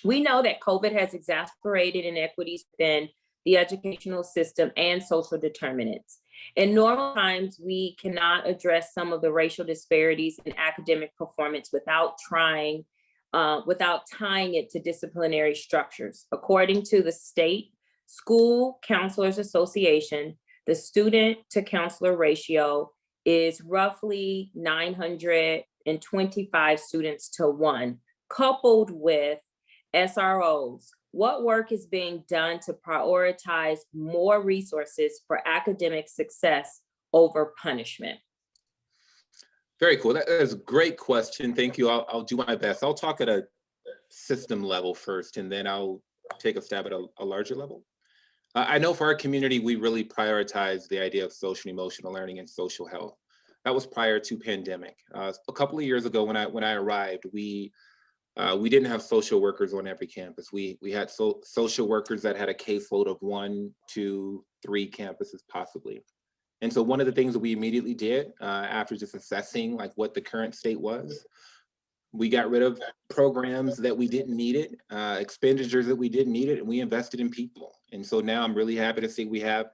We know that COVID has exacerbated inequities within the educational system and social determinants. In normal times, we cannot address some of the racial disparities in academic performance without tying it to disciplinary structures. According to the State School Counselors Association, the student to counselor ratio is roughly 925 students to 1, coupled with SROs. What work is being done to prioritize more resources for academic success over punishment? Very cool. That is a great question. Thank you. I'll do my best. I'll talk at a system level first, and then I'll take a stab at a larger level. I know for our community, we really prioritize the idea of social and emotional learning and social health. That was prior to pandemic. A couple of years ago when I arrived, we didn't have social workers on every campus. We had social workers that had a caseload of 1, 2, 3 campuses possibly. And so one of the things that we immediately did after just assessing like what the current state was, we got rid of programs that we didn't need it, expenditures that we didn't need it, and we invested in people. And so now I'm really happy to see we have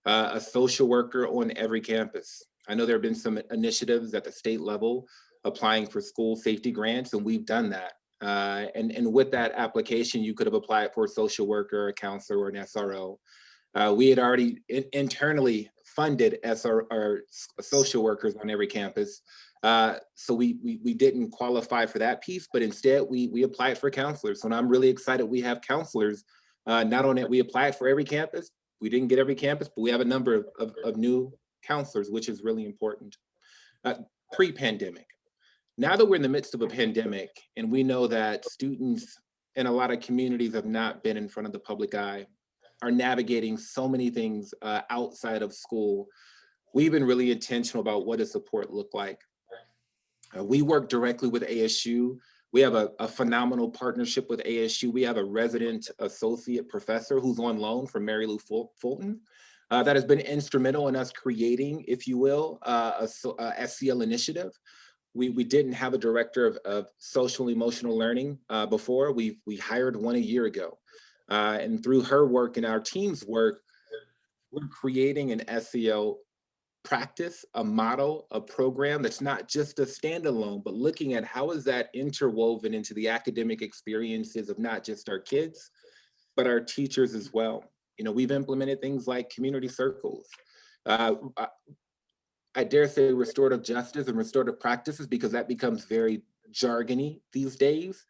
a social worker on every campus. I know there have been some initiatives at the state level applying for school safety grants, and we've done that. And with that application, you could have applied for a social worker, a counselor, or an SRO. We had already internally funded social workers on every campus. So we didn't qualify for that piece, but instead we applied for counselors. So I'm really excited we have counselors. Not only that we applied for every campus, we didn't get every campus, but we have a number of new counselors, which is really important. Pre-pandemic. Now that we're in the midst of a pandemic and we know that students in a lot of communities have not been in front of the public eye, are navigating so many things outside of school, we've been really intentional about what does support look like. We work directly with ASU. We have a phenomenal partnership with ASU. We have a resident associate professor who's on loan from Mary Lou Fulton that has been instrumental in us creating, if you will, a SEL initiative. We didn't have a director of social emotional learning before. We hired one a year ago. And through her work and our team's work, we're creating an SEL practice, a model, a program that's not just a standalone, but looking at how is that interwoven into the academic experiences of not just our kids, but our teachers as well. You know, we've implemented things like community circles. I dare say restorative justice and restorative practices, because that becomes very jargony these days.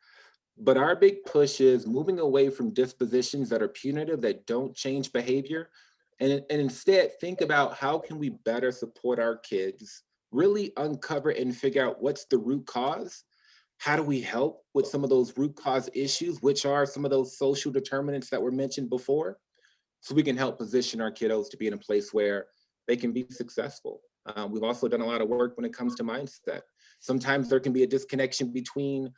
But our big push is moving away from dispositions that are punitive, that don't change behavior, and instead think about how can we better support our kids, really uncover and figure out what's the root cause. How do we help with some of those root cause issues, which are some of those social determinants that were mentioned before, so we can help position our kiddos to be in a place where they can be successful. We've also done a lot of work when it comes to mindset. Sometimes there can be a disconnection between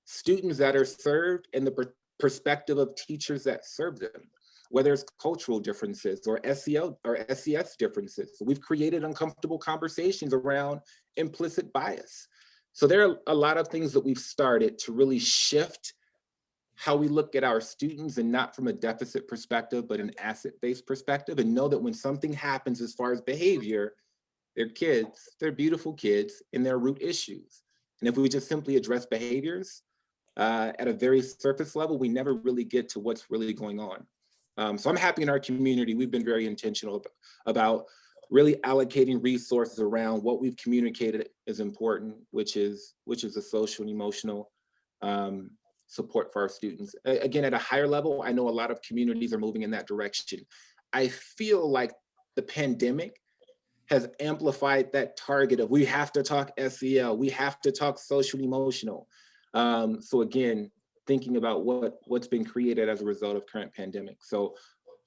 students that are served and the perspective of teachers that serve them, whether it's cultural differences or SEL or SES differences. So we've created uncomfortable conversations around implicit bias. So there are a lot of things that we've started to really shift how we look at our students, and not from a deficit perspective, but an asset-based perspective, and know that when something happens as far as behavior, they're kids, they're beautiful kids, and they're root issues. And if we just simply address behaviors at a very surface level, we never really get to what's really going on. So I'm happy in our community, we've been very intentional about really allocating resources around what we've communicated is important, which is a social and emotional support for our students. Again, at a higher level, I know a lot of communities are moving in that direction. I feel like the pandemic has amplified that target of we have to talk SEL, we have to talk social and emotional. So again, thinking about what's been created as a result of current pandemic. So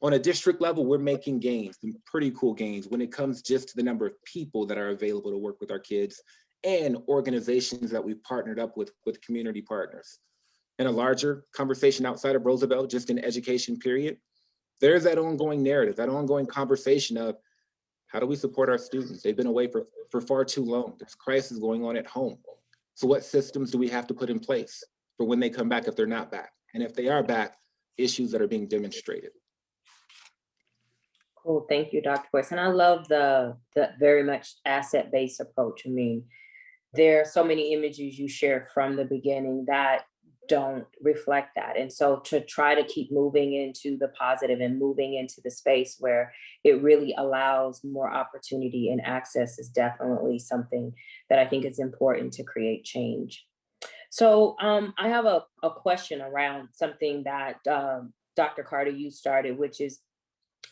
on a district level, we're making gains, some pretty cool gains when it comes just to the number of people that are available to work with our kids and organizations that we've partnered up with community partners. In a larger conversation outside of Roosevelt, just in education period, there's that ongoing narrative, that ongoing conversation of how do we support our students? They've been away for far too long. There's crisis going on at home. So what systems do we have to put in place for when they come back if they're not back? And if they are back, issues that are being demonstrated. Cool, thank you, Dr. Boyce. And I love the very much asset-based approach. I mean, there are so many images you shared from the beginning that don't reflect that. And so to try to keep moving into the positive and moving into the space where it really allows more opportunity and access is definitely something that I think is important to create change. So I have a question around something that Dr. Carter, you started, which is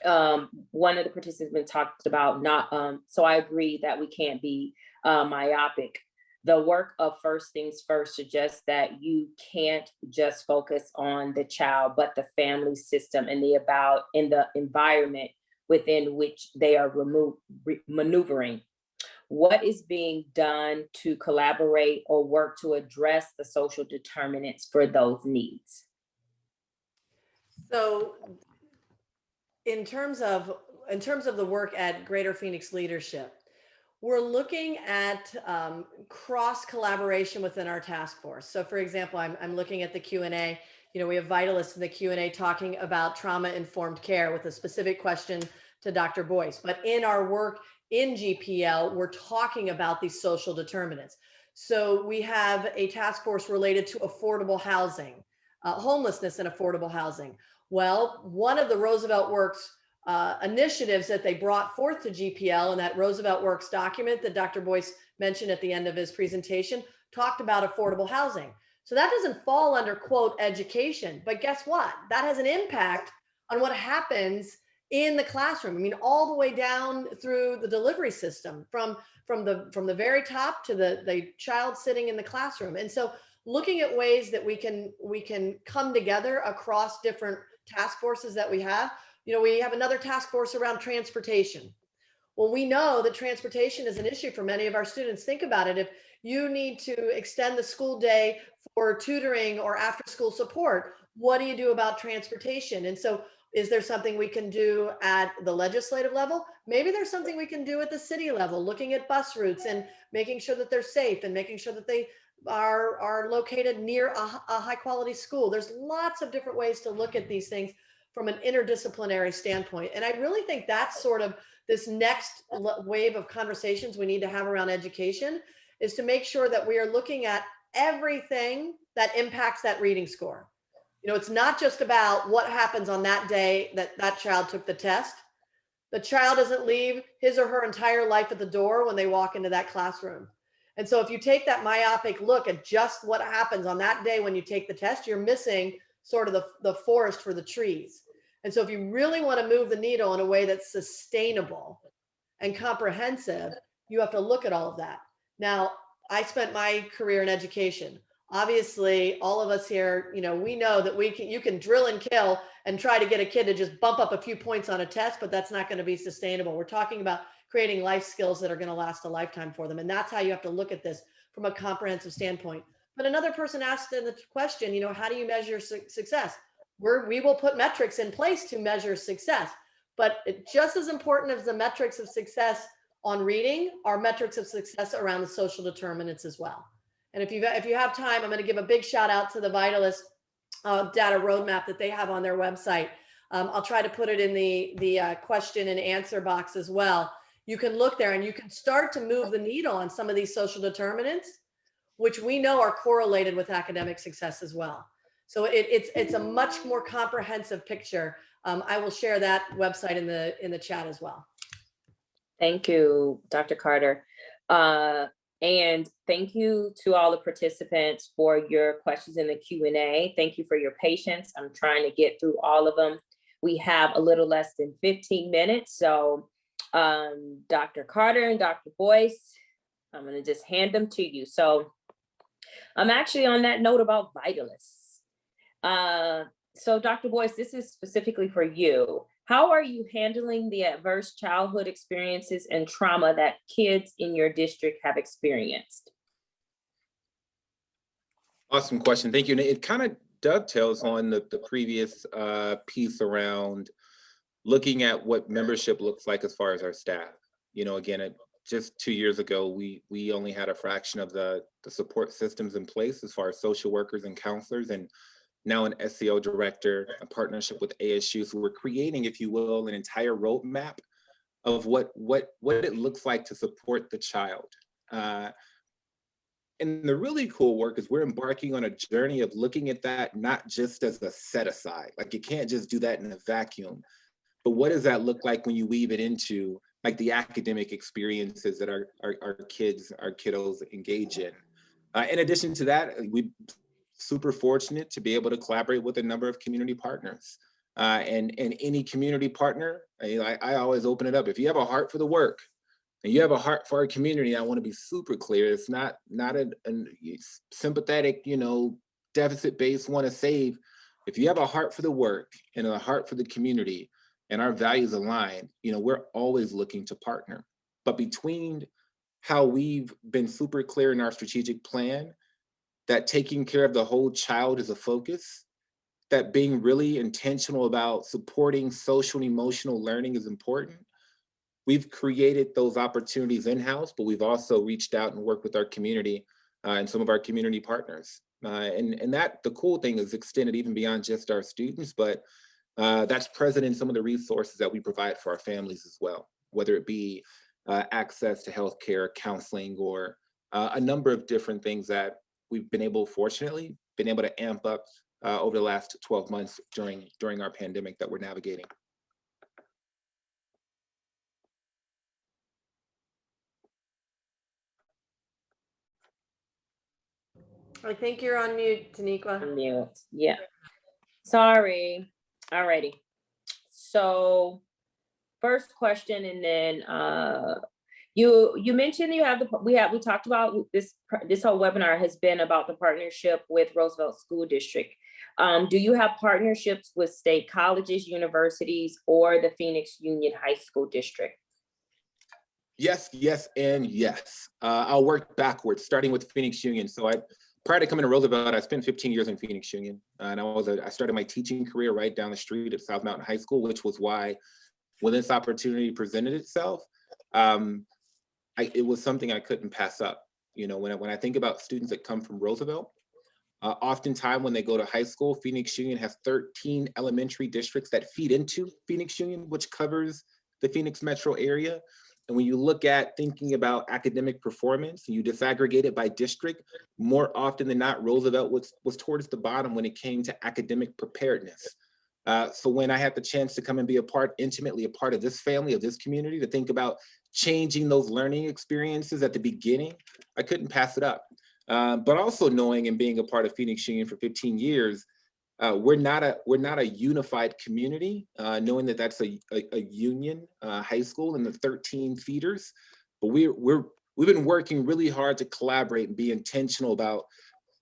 one of the participants talked about not, so I agree that we can't be myopic. The work of First Things First suggests that you can't just focus on the child, but the family system and in the environment within which they are maneuvering. What is being done to collaborate or work to address the social determinants for those needs? So in terms of the work at Greater Phoenix Leadership, we're looking at cross collaboration within our task force. So for example, I'm looking at the Q&A, we have Vitalists in the Q&A talking about trauma-informed care with a specific question to Dr. Boyce. But in our work in GPL, we're talking about these social determinants. So we have a task force related to affordable housing, homelessness and affordable housing. Well, one of the Roosevelt Works initiatives that they brought forth to GPL and that Roosevelt Works document that Dr. Boyce mentioned at the end of his presentation talked about affordable housing. So that doesn't fall under quote education, but guess what? That has an impact on what happens in the classroom. I mean, all the way down through the delivery system, from the very top to the child sitting in the classroom. And so looking at ways that we can come together across different task forces that we have. We have another task force around transportation. Well, we know that transportation is an issue for many of our students. Think about it. If you need to extend the school day for tutoring or after school support, what do you do about transportation? And so is there something we can do at the legislative level? Maybe there's something we can do at the city level, looking at bus routes and making sure that they're safe and making sure that they are located near a high quality school. There's lots of different ways to look at these things from an interdisciplinary standpoint. And I really think that's sort of this next wave of conversations we need to have around education, is to make sure that we are looking at everything that impacts that reading score. You know, it's not just about what happens on that day that that child took the test. The child doesn't leave his or her entire life at the door when they walk into that classroom. And so if you take that myopic look at just what happens on that day when you take the test, you're missing sort of the forest for the trees. And so if you really want to move the needle in a way that's sustainable and comprehensive, you have to look at all of that. Now, I spent my career in education. Obviously, all of us here, you know, we know that you can drill and kill and try to get a kid to just bump up a few points on a test, but that's not going to be sustainable. We're talking about creating life skills that are going to last a lifetime for them. And that's how you have to look at this from a comprehensive standpoint. But another person asked in the question, you know, how do you measure success? We will put metrics in place to measure success, but just as important as the metrics of success on reading are metrics of success around the social determinants as well. And if you have time, I'm going to give a big shout out to the Vitalist data roadmap that they have on their website. I'll try to put it in the question and answer box as well. You can look there and you can start to move the needle on some of these social determinants, which we know are correlated with academic success as well. So it's a much more comprehensive picture. I will share that website in the chat as well. Thank you, Dr. Carter. And thank you to all the participants for your questions in the Q&A. Thank you for your patience. I'm trying to get through all of them. We have a little less than 15 minutes. So Dr. Carter and Dr. Boyce, I'm going to just hand them to you. So I'm actually on that note about Vitalists. So Dr. Boyce, this is specifically for you. How are you handling the adverse childhood experiences and trauma that kids in your district have experienced? Awesome question. Thank you. And it kind of dovetails on the previous piece around looking at what membership looks like as far as our staff. You know, again, just 2 years ago, we only had a fraction of the support systems in place as far as social workers and counselors, and now an SEO director, a partnership with ASU. So we're creating, if you will, an entire roadmap of what it looks like to support the child. And the really cool work is we're embarking on a journey of looking at that not just as a set aside, like you can't just do that in a vacuum, but what does that look like when you weave it into like the academic experiences that our kiddos engage in. In addition to that, we're super fortunate to be able to collaborate with a number of community partners. And any community partner, I always open it up. If you have a heart for the work and you have a heart for our community, I want to be super clear. It's not a sympathetic, deficit-based want to save. If you have a heart for the work and a heart for the community and our values align, we're always looking to partner. But between how we've been super clear in our strategic plan that taking care of the whole child is a focus, that being really intentional about supporting social and emotional learning is important. We've created those opportunities in-house, but we've also reached out and worked with our community and some of our community partners. And that the cool thing is extended even beyond just our students, but that's present in some of the resources that we provide for our families as well, whether it be access to healthcare, counseling, or a number of different things that we've fortunately been able to amp up over the last 12 months during our pandemic that we're navigating. I think you're on mute, Teniqua. Mute. Yeah. Sorry. Alrighty. So first question, and then you mentioned we talked about this whole webinar has been about the partnership with Roosevelt School District. Do you have partnerships with state colleges, universities, or the Phoenix Union High School District? Yes, yes, and yes. I'll work backwards, starting with Phoenix Union. So prior to coming to Roosevelt, I spent 15 years in Phoenix Union, and I started my teaching career right down the street at South Mountain High School, which was why when this opportunity presented itself, um, it was something I couldn't pass up. You know, when I think about students that come from Roosevelt, oftentimes when they go to high school, Phoenix Union has 13 elementary districts that feed into Phoenix Union, which covers the Phoenix metro area. And when you look at thinking about academic performance, you disaggregate it by district, more often than not, Roosevelt was towards the bottom when it came to academic preparedness. So when I had the chance to come and be intimately a part of this family, of this community, to think about changing those learning experiences at the beginning, I couldn't pass it up. But also knowing and being a part of Phoenix Union for 15 years, we're not a unified community, knowing that that's a union high school and the 13 feeders, but we've been working really hard to collaborate and be intentional about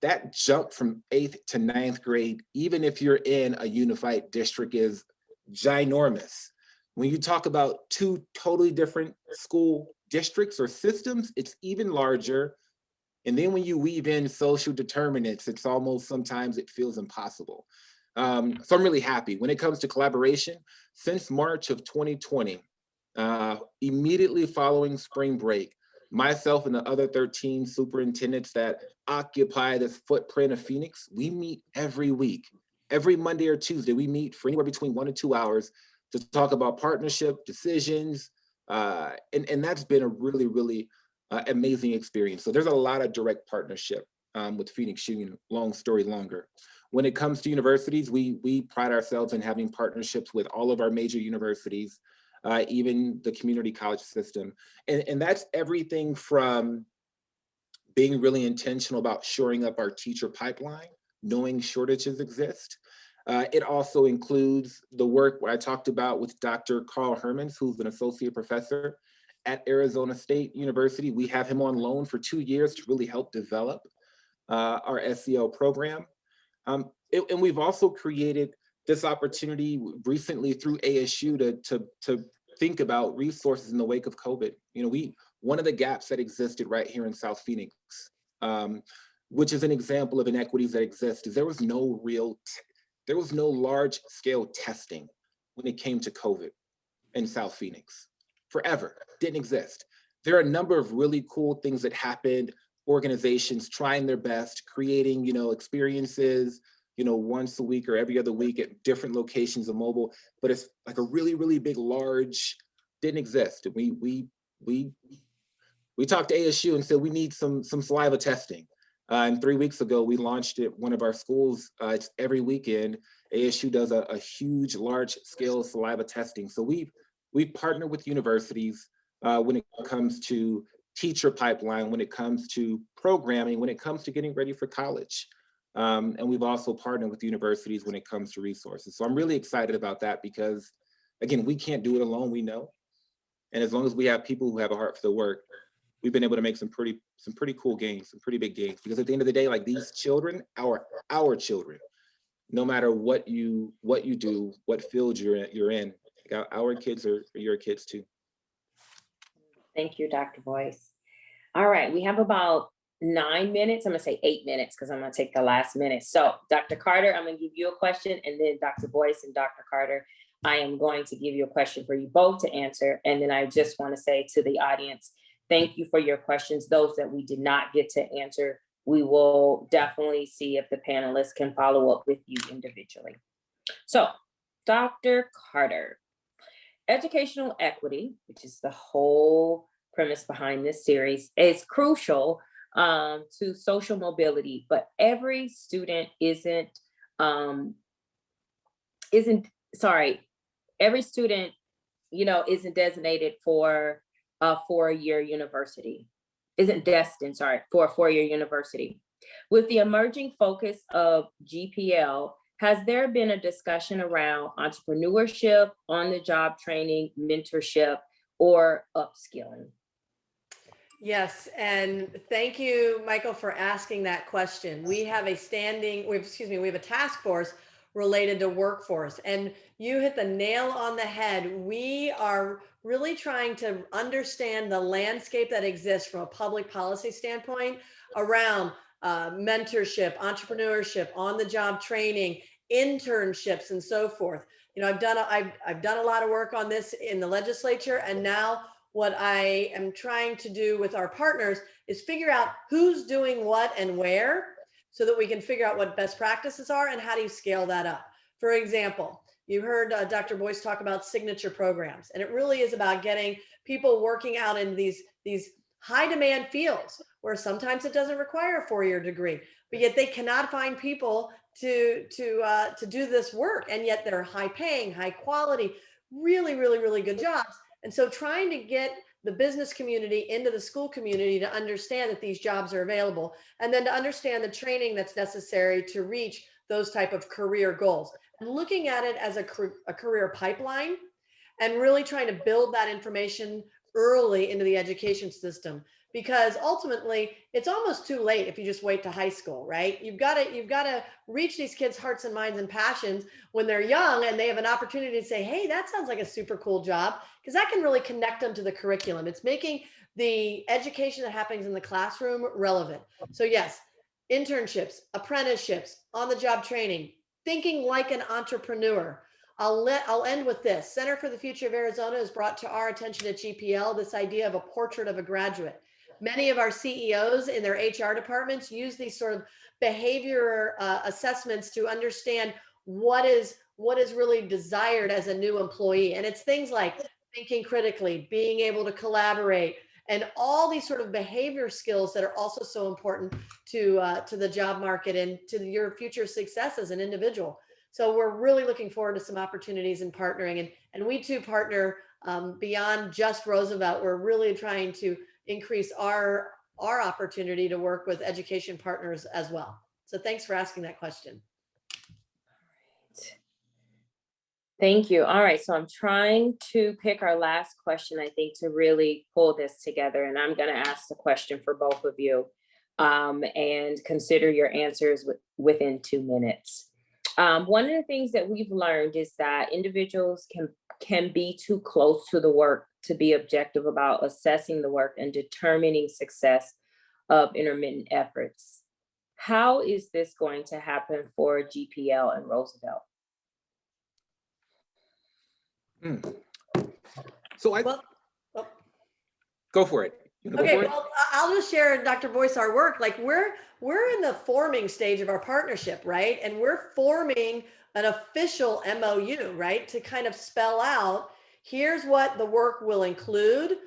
that jump from 8th to 9th grade, even if you're in a unified district, is ginormous. When you talk about two totally different school districts or systems, it's even larger. And then when you weave in social determinants, it's almost sometimes it feels impossible. So I'm really happy. When it comes to collaboration, since March of 2020, immediately following spring break, myself and the other 13 superintendents that occupy this footprint of Phoenix, we meet every week. Every Monday or Tuesday, we meet for anywhere between 1 to 2 hours to talk about partnership, decisions, and that's been a really, really amazing experience. So there's a lot of direct partnership with Phoenix Union, long story longer. When it comes to universities, we pride ourselves in having partnerships with all of our major universities, even the community college system. And that's everything from being really intentional about shoring up our teacher pipeline, knowing shortages exist. It also includes the work I talked about with Dr. Carl Hermans, who's an associate professor at Arizona State University. We have him on loan for 2 years to really help develop our SEL program. And we've also created this opportunity recently through ASU to think about resources in the wake of COVID. You know, one of the gaps that existed right here in South Phoenix, which is an example of inequities that exist, is there was no large scale testing when it came to COVID in South Phoenix. Forever, didn't exist. There are a number of really cool things that happened, organizations trying their best, creating, experiences, once a week or every other week at different locations of mobile, but it's like a really, really big, large, didn't exist. We talked to ASU and said we need some saliva testing. And 3 weeks ago, we launched it. One of our schools, it's every weekend. ASU does a huge, large scale saliva testing. So we partner with universities when it comes to teacher pipeline, when it comes to programming, when it comes to getting ready for college. And we've also partnered with universities when it comes to resources. So I'm really excited about that because, again, we can't do it alone, we know. And as long as we have people who have a heart for the work, we've been able to make some pretty cool gains, some pretty big gains. Because at the end of the day, like these children, our children, no matter what you do, what field you're in, our kids are your kids too. Thank you, Dr. Boyce. All right, we have about 9 minutes. I'm gonna say 8 minutes because I'm gonna take the last minute. So Dr. Carter, I'm gonna give you a question, and then Dr. Boyce and Dr. Carter, I am going to give you a question for you both to answer. And then I just wanna say to the audience, thank you for your questions. Those that we did not get to answer, we will definitely see if the panelists can follow up with you individually. So Dr. Carter, educational equity, which is the whole premise behind this series, is crucial to social mobility, but every student every student, isn't designated for a 4-year university, isn't destined, for a 4-year university. With the emerging focus of GPL, has there been a discussion around entrepreneurship, on-the-job training, mentorship, or upskilling? Yes, and thank you, Michael, for asking that question. We have a task force related to workforce. And you hit the nail on the head. We are really trying to understand the landscape that exists from a public policy standpoint around mentorship, entrepreneurship, on-the-job training, internships, and so forth. You know, I've done a lot of work on this in the legislature, and now what I am trying to do with our partners is figure out who's doing what and where, so that we can figure out what best practices are and how do you scale that up. For example, you heard Dr. Boyce talk about signature programs, and it really is about getting people working out in these high demand fields where sometimes it doesn't require a 4-year degree, but yet they cannot find people to do this work, and yet they're high paying, high quality, really, really, really good jobs. And so trying to get the business community into the school community to understand that these jobs are available, and then to understand the training that's necessary to reach those type of career goals, and looking at it as a career pipeline, and really trying to build that information early into the education system. Because ultimately it's almost too late if you just wait to high school, right? You've got to reach these kids' hearts and minds and passions when they're young, and they have an opportunity to say, hey, that sounds like a super cool job, because that can really connect them to the curriculum. It's making the education that happens in the classroom relevant. So yes, internships, apprenticeships, on-the-job training, thinking like an entrepreneur. I'll end with this. Center for the Future of Arizona has brought to our attention at GPL this idea of a portrait of a graduate. Many of our CEOs in their HR departments use these sort of behavior assessments to understand what is really desired as a new employee. And it's things like thinking critically, being able to collaborate, and all these sort of behavior skills that are also so important to the job market and to your future success as an individual. So we're really looking forward to some opportunities in partnering, and we too partner beyond just Roosevelt. We're really trying to increase our opportunity to work with education partners as well. So thanks for asking that question. Thank you. All right, so I'm trying to pick our last question, I think, to really pull this together. And I'm going to ask the question for both of you, and consider your answers within 2 minutes. One of the things that we've learned is that individuals can be too close to the work to be objective about assessing the work and determining success of intermittent efforts. How is this going to happen for GPL and Roosevelt? So go for it. Okay, well, I'll just share, Dr. Boyce, our work. Like we're in the forming stage of our partnership, right? And we're forming an official MOU, right? To kind of spell out, here's what the work will include,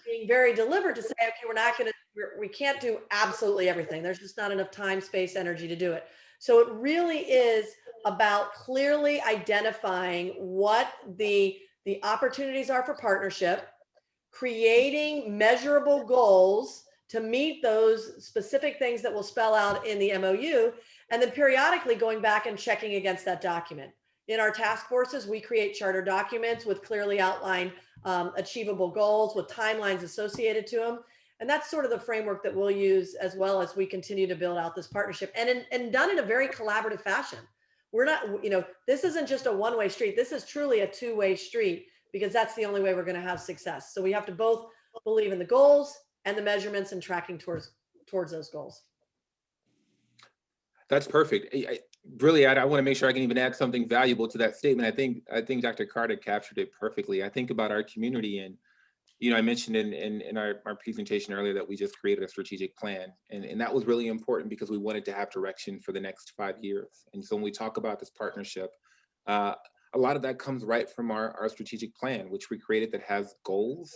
being very deliberate to say, okay, we can't do absolutely everything. There's just not enough time, space, energy to do it. So it really is about clearly identifying what the opportunities are for partnership, creating measurable goals to meet those specific things that we'll spell out in the MOU, and then periodically going back and checking against that document. In our task forces, we create charter documents with clearly outlined achievable goals with timelines associated to them. And that's sort of the framework that we'll use as well as we continue to build out this partnership, and done in a very collaborative fashion. We're not, this isn't just a one-way street. This is truly a two-way street, because that's the only way we're going to have success. So we have to both believe in the goals and the measurements and tracking towards those goals. That's perfect. I want to make sure I can even add something valuable to that statement. I think Dr. Carter captured it perfectly. I think about our community, and I mentioned in our presentation earlier that we just created a strategic plan, and that was really important because we wanted to have direction for the next 5 years. And so when we talk about this partnership, a lot of that comes right from our strategic plan, which we created, that has goals,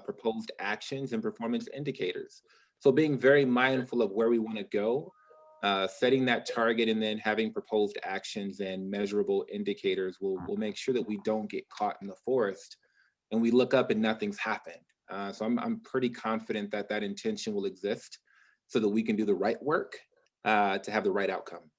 proposed actions, and performance indicators. So being very mindful of where we want to go, setting that target, and then having proposed actions and measurable indicators will make sure that we don't get caught in the forest and we look up and nothing's happened. So I'm pretty confident that that intention will exist so that we can do the right work to have the right outcome.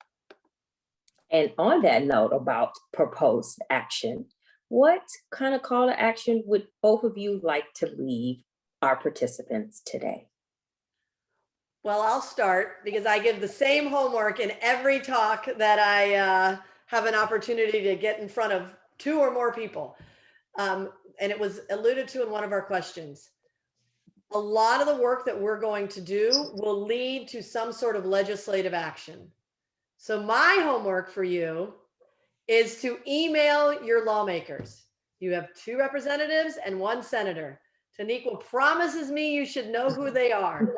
And on that note about proposed action, what kind of call to action would both of you like to leave our participants today? Well, I'll start because I give the same homework in every talk that have an opportunity to get in front of 2 or more people. And it was alluded to in one of our questions. A lot of the work that we're going to do will lead to some sort of legislative action. So my homework for you is to email your lawmakers. You have 2 representatives and 1 senator. Teniqua promises me you should know who they are.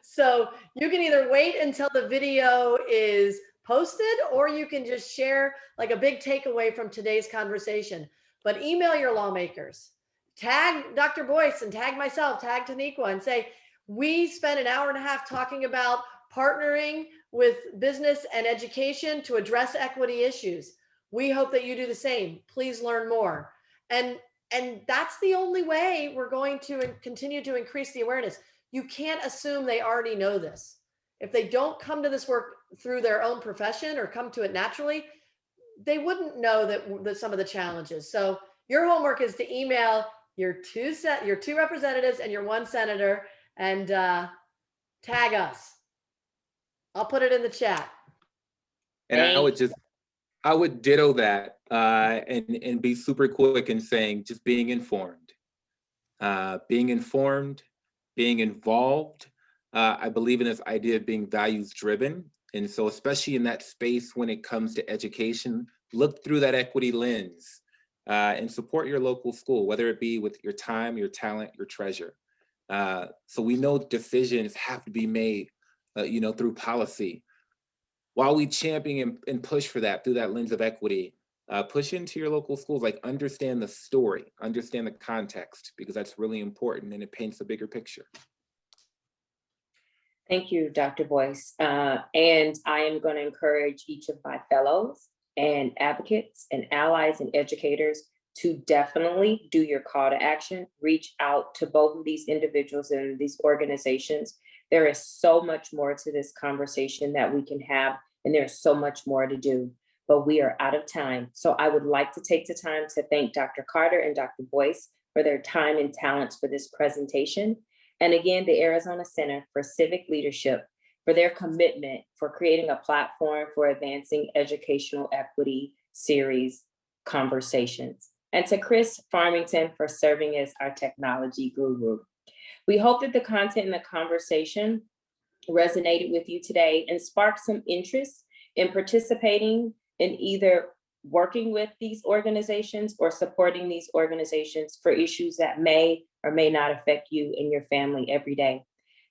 So you can either wait until the video is posted, or you can just share like a big takeaway from today's conversation. But email your lawmakers, tag Dr. Boyce and tag myself, tag Teniqua, and say, we spent an hour and a half talking about partnering with business and education to address equity issues. We hope that you do the same. Please learn more. And that's the only way we're going to continue to increase the awareness. You can't assume they already know this. If they don't come to this work through their own profession or come to it naturally, they wouldn't know that some of the challenges. So your homework is to email your 2 representatives and your 1 senator and tag us. I'll put it in the chat. And I would ditto that and be super quick in saying just being informed, being involved. I believe in this idea of being values driven. And so especially in that space when it comes to education, look through that equity lens and support your local school, whether it be with your time, your talent, your treasure. So we know decisions have to be made, through policy. While we champion and push for that through that lens of equity, push into your local schools, like understand the story, understand the context, because that's really important and it paints a bigger picture. Thank you, Dr. Boyce. And I am going to encourage each of my fellows and advocates and allies and educators to definitely do your call to action. Reach out to both of these individuals and these organizations. There is so much more to this conversation that we can have, and there's so much more to do, but we are out of time. So I would like to take the time to thank Dr. Carter and Dr. Boyce for their time and talents for this presentation. And again, the Arizona Center for Civic Leadership for their commitment for creating a platform for advancing educational equity series conversations. And to Chris Farmington for serving as our technology guru. We hope that the content in the conversation resonated with you today and sparked some interest in participating in either working with these organizations or supporting these organizations for issues that may or may not affect you and your family every day.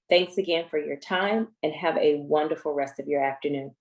Thanks again for your time and have a wonderful rest of your afternoon.